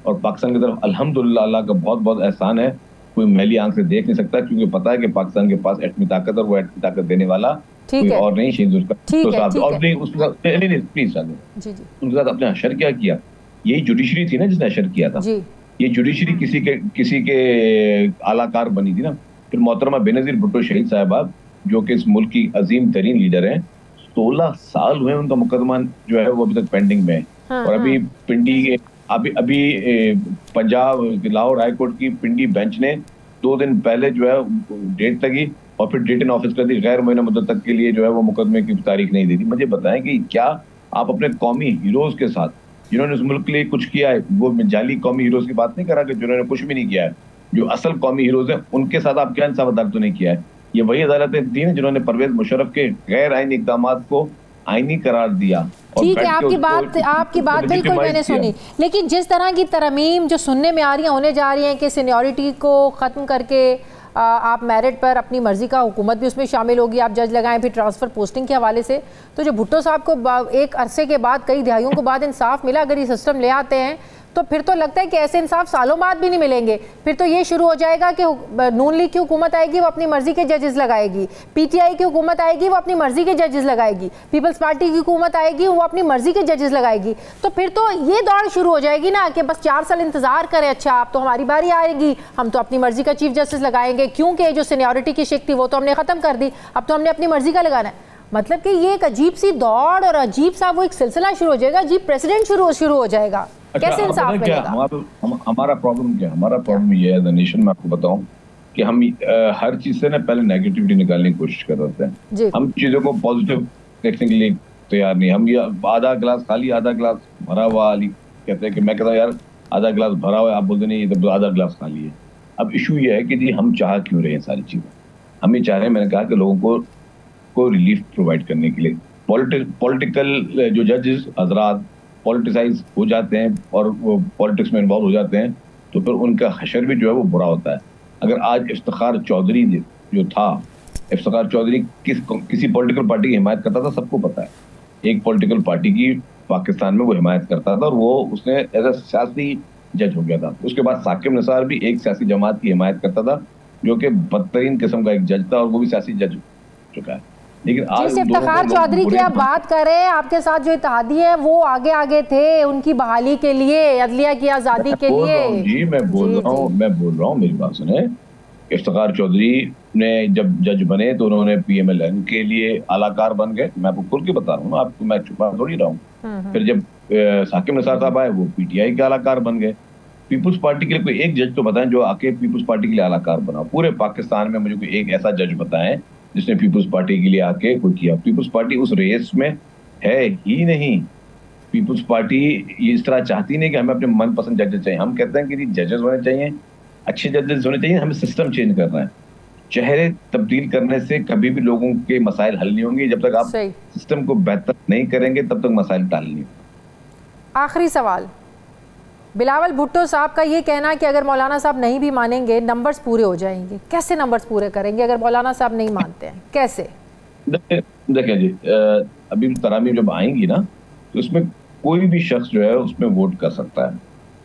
और पाकिस्तान की तरफ अल्हम्दुलिल्लाह अल्लाह का बहुत बहुत एहसान है, कोई मैली आंख से देख नहीं सकता, क्योंकि पता है कि पाकिस्तान के पास एटमी ताकत, और वो एटमी ताकत देने वाला कोई और नहीं, शहीद जुल्फिकार साहब। और नहीं उसके साथ प्लीज उनके साथ अपने हशर क्या किया? यही जुडिशरी थी ना जिसने हशर किया था। ये जुडिशरी किसी के आलाकार बनी थी ना। फिर मोहतरमा बेनजीर भुट्टो शहीद साहब, जो कि इस मुल्क की अजीम तरीन लीडर हैं, 16 साल हुए उनका मुकदमा जो है वो अभी तक पेंडिंग में है। और अभी पिंडी के अभी पंजाब लाहौर हाई कोर्ट की पिंडी बेंच ने 2 दिन पहले जो है डेट लगी, और फिर डेट इन ऑफिस कर दी, गैर मुअय्यन मुद्दत तक के लिए जो है वो मुकदमे की तारीख नहीं दी थी। मुझे बताएं कि क्या आप अपने कौमी हीरोज के साथ, जिन्होंने इस मुल्क के लिए कुछ किया है, वो जाली कौमी हीरोज की बात नहीं कर रहा कि जिन्होंने कुछ भी नहीं किया है, जो असल कौमी हीरोज हैं उनके साथ आप क्या इंसाफ अदालतों ने किया है? ये वही अदालतें थी जिन्होंने परवेज मुशर्रफ के गैर आईनी इक़दाम को आईनी करार दिया। ठीक है, आपकी बात बिल्कुल मैंने सुनी, लेकिन जिस तरह की तरमीम जो सुनने में आ रही है, होने जा रही है कि सीनियरिटी को ख़त्म करके आप मेरिट पर अपनी मर्जी का, हुकूमत भी उसमें शामिल होगी, आप जज लगाएं, फिर ट्रांसफ़र पोस्टिंग के हवाले से, तो जो भुट्टो साहब को एक अरसे के बाद, कई दहाइयों के बाद इंसाफ मिला, अगर ये सिस्टम ले आते हैं तो फिर तो लगता है कि ऐसे इंसाफ सालों बाद भी नहीं मिलेंगे। फिर तो ये शुरू हो जाएगा कि नून लीग की हुकूमत आएगी, वो अपनी मर्जी के जजेस लगाएगी, पीटीआई की हुकूमत आएगी, वो अपनी मर्जी के जजेस लगाएगी, पीपल्स पार्टी की हुकूमत आएगी, वो अपनी मर्जी के जजेस लगाएगी। तो फिर तो ये दौड़ शुरू हो जाएगी ना कि बस 4 साल इंतजार करें, अच्छा अब तो हमारी बारी आएगी, हम तो अपनी मर्जी का चीफ जस्टिस लगाएंगे, क्योंकि जो सीनियरिटी की शिक थी वो तो हमने ख़त्म कर दी, अब तो हमने अपनी मर्जी का लगाना है। मतलब कि ये एक अजीब सी दौड़ और अजीब सा वो एक सिलसिला शुरू हो जाएगा, अजीब प्रेसिडेंट शुरू हो जाएगा। कैसे इंसाफ मिलेगा? हमारा प्रॉब्लम क्या है? हमारा प्रॉब्लम ये है नेशन में, आपको बताऊं कि हम हर चीज से ना पहले नेगेटिविटी निकालने की कोशिश कर रहे हैं। हम चीजों को पॉजिटिव देखने के लिए तैयार नहीं। हम ये आधा गिलास खाली आधा गिलास भरा हुआ वाली कहते हैं कि मैं कहता हूँ यार आधा गिलास भरा हुआ है, आप बोलते नहीं तो आधा गिलास खाली है। अब इशू ये है कि जी हम चाह क्यों रहे हैं सारी चीजें? हम ये चाह रहे हैं, मैंने कहा कि लोगों को रिलीफ प्रोवाइड करने के लिए। पॉलिटिकल जो जजेस हजरात पॉलिटिसाइज हो जाते हैं और वो पॉलिटिक्स में इन्वॉल्व हो जाते हैं, तो फिर उनका हशर भी जो है वो बुरा होता है। अगर आज इफ्तिखार चौधरी जो था, इफ्तिखार चौधरी किसी पॉलिटिकल पार्टी की हिमायत करता था, सबको पता है। एक पॉलिटिकल पार्टी की पाकिस्तान में वो हिमायत करता था, और वो उसने एज ए सियासी जज हो गया था। उसके बाद साकिब निसार भी एक सियासी जमात की हिमायत करता था, जो कि बदतरीन किस्म का एक जज था, और वो भी सियासी जज हो चुका है। लेकिन आज इफ्तिखार चौधरी की आप बात कर रहे हैं, आपके साथ जो इत्तेहादी है वो आगे थे उनकी बहाली के लिए, अदलिया की आज़ादी के लिए। जी मैं बोल रहा हूँ, मेरी बात सुने। इफ्तिखार चौधरी ने जब जज बने तो उन्होंने PMLN के लिए आलाकार बन गए। मैं आपको खुल के बता रहा हूँ, आपको मैं छुपा थोड़ी रहा हूँ। फिर जब साकिब निसार साहब आए, वो PTI के आलाकार बन गए। पीपुल्स पार्टी के लिए कोई एक जज तो बताएं जो आके पीपुल्स पार्टी के लिए आलाकार बना। पूरे पाकिस्तान में मुझे कोई एक ऐसा जज बताएं जिसने पीपुल्स पार्टी के लिए आके कोई किया। पीपुल्स पार्टी उस रेस में है ही नहीं। पीपुल्स पार्टी ये इस तरह चाहती नहीं कि हमें अपने मनपसंद जजेस चाहिए। हम कहते हैं कि जजेस होने चाहिए, अच्छे जजेस होने चाहिए, हमें सिस्टम चेंज करना है। चेहरे तब्दील करने से कभी भी लोगों के मसाइल हल नहीं होंगे। जब तक आप सिस्टम को बेहतर नहीं करेंगे तब तक मसाइल हल नहीं होंगे। आखिरी सवाल, बिलावल भुट्टो साहब का ये कहना है कि अगर मौलाना साहब नहीं भी मानेंगे नंबर्स पूरे हो जाएंगे। कैसे नंबर्स पूरे करेंगे अगर मौलाना साहब नहीं मानते हैं, कैसे? देखिए जी, अभी तरामीम जब आएंगी ना तो उसमें कोई भी शख्स जो है उसमें वोट कर सकता है।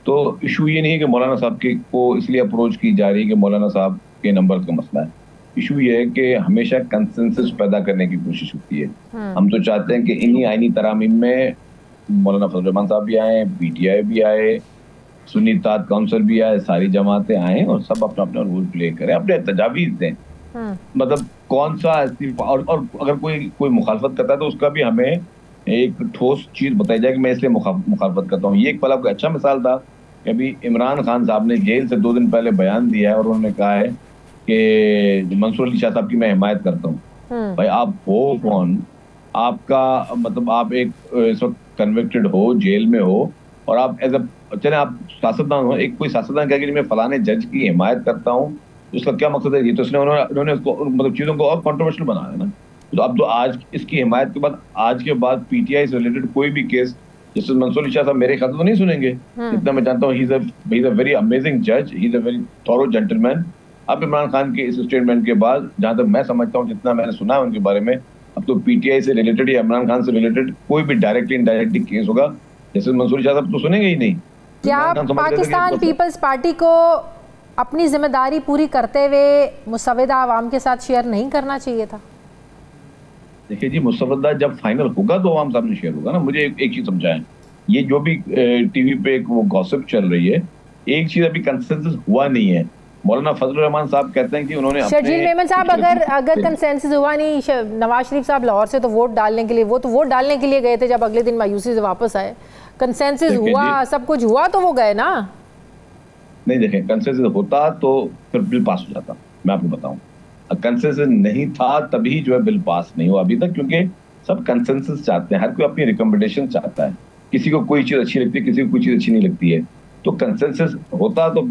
तो इशू ये नहीं है कि मौलाना साहब को इसलिए अप्रोच की जा रही है कि मौलाना साहब के नंबर का मसला है। इशू ये है कि हमेशा कंसेंसस पैदा करने की कोशिश होती है। हम तो चाहते हैं कि इन्हीं आईनी तरामीम में मौलाना फजल रहमान साहब भी आए, PTI भी आए, सुन्नी इत्तेहाद काउंसिल भी आए, सारी जमातें आए और सब अपना अपना रोल प्ले करें, अपने तजावीज़ दें। मतलब कौन सा और अगर कोई मुखालफत करता है तो उसका भी हमें एक ठोस चीज बताई जाए कि मैं इसलिए मुखालफत करता हूँ। ये एक पल आपको अच्छा मिसाल था कि अभी इमरान खान साहब ने जेल से 2 दिन पहले बयान दिया है और उन्होंने कहा है कि मंसूर अली शाह साहब की मैं हिमायत करता हूँ। भाई आप हो कौन? आपका मतलब आप एक इस वक्त कन्विक्टेड हो, जेल में हो और आप एज चले आप सियासतदान हो, एक कोई सियासतदान कहेगा कि मैं फलाने जज की हिमायत करता हूँ, उसका क्या मकसद है? ये तो उन्होंने उसको मतलब चीजों को और कंट्रोवर्शियल बनाया है ना। तो अब तो आज इसकी हिमायत के बाद आज के बाद PTI से रिलेटेड कोई भी केस जस्टिस मंसूर अली शाह साहब मेरे ख्याल से तो नहीं सुनेंगे। इतना मैं जानता हूँ, he is a very amazing जज, he is a very thorough gentleman. अब इमरान खान के इस स्टेटमेंट के बाद जहां तक मैं समझता हूँ, जितना मैंने सुना है उनके बारे में, अब तो PTI से रिलेटेड या इमरान खान से रिलेटेड कोई भी डायरेक्टली इनडायरेक्टली केस होगा जस्टिस मंसूर अली शाह साहब तो सुनेंगे ही नहीं। क्या पाकिस्तान पीपल्स पार्टी को अपनी जिम्मेदारी पूरी करते हुए मुसव्वदा आवाम के साथ शेयर नहीं करना चाहिए था? देखिए जी, मुसव्वदा जब फाइनल होगा तो आवाम सामने शेयर होगा ना। मुझे एक चीज समझाएं, ये जो भी टीवी पे एक वो गॉसिप चल रही है, एक चीज अभी कंसेंसस हुआ नहीं है। मौलाना फजल रहमान साहब कहते हैं कि उन्होंने शर्जील मेमन साहब अगर कंसेंसस हुआ नहीं, नवाज शरीफ साहब लाहौर से तो वोट डालने के लिए वोट डालने के लिए गए थे, जब अगले दिन मायूसी से वापस आए, कंसेंसस हुआ, सब कुछ हुआ तो वो गए ना। नहीं देखें, कंसेंसस होता तो फिर बिल पास हो जाता। मैं आपको बताऊं, कंसेंसस नहीं था तभी जो है बिल पास नहीं हुआ अभी तक, क्योंकि सब कंसेंसस चाहते हैं, हर कोई अपनी रिकमेंडेशन चाहता है। किसी को कोई चीज अच्छी लगती है, किसी को कोई चीज अच्छी नहीं लगती है। तो कंसेंसस होता तो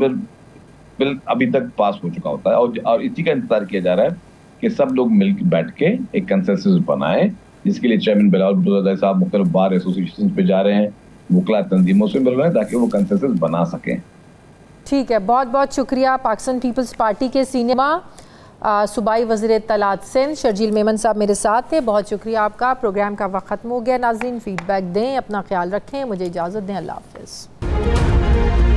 बिल अभी तक पास हो चुका होता है और इसी का इंतजार किया जा रहा है कि सब लोग मिल बैठ के एक कंसेंसस बनाए, जिसके लिए चेयरमैन बिलावल भुट्टो साहब मुख्तलिफ बार एसोसिएशन पे जा रहे हैं, वकला तंजीमों से मिल रहे हैं ताकि वो कंसेंसस बना सकें। ठीक है, बहुत बहुत शुक्रिया। पाकिस्तान पीपल्स पार्टी के सीनियर सूबाई वज़ीर इत्तलात सिंध शर्जील मेमन साहब मेरे साथ थे। बहुत शुक्रिया आपका। प्रोग्राम का वक्त ख़त्म हो गया। नाज़रीन फीडबैक दें, अपना ख्याल रखें, मुझे इजाज़त दें। अल्लाह हाफ़िज़।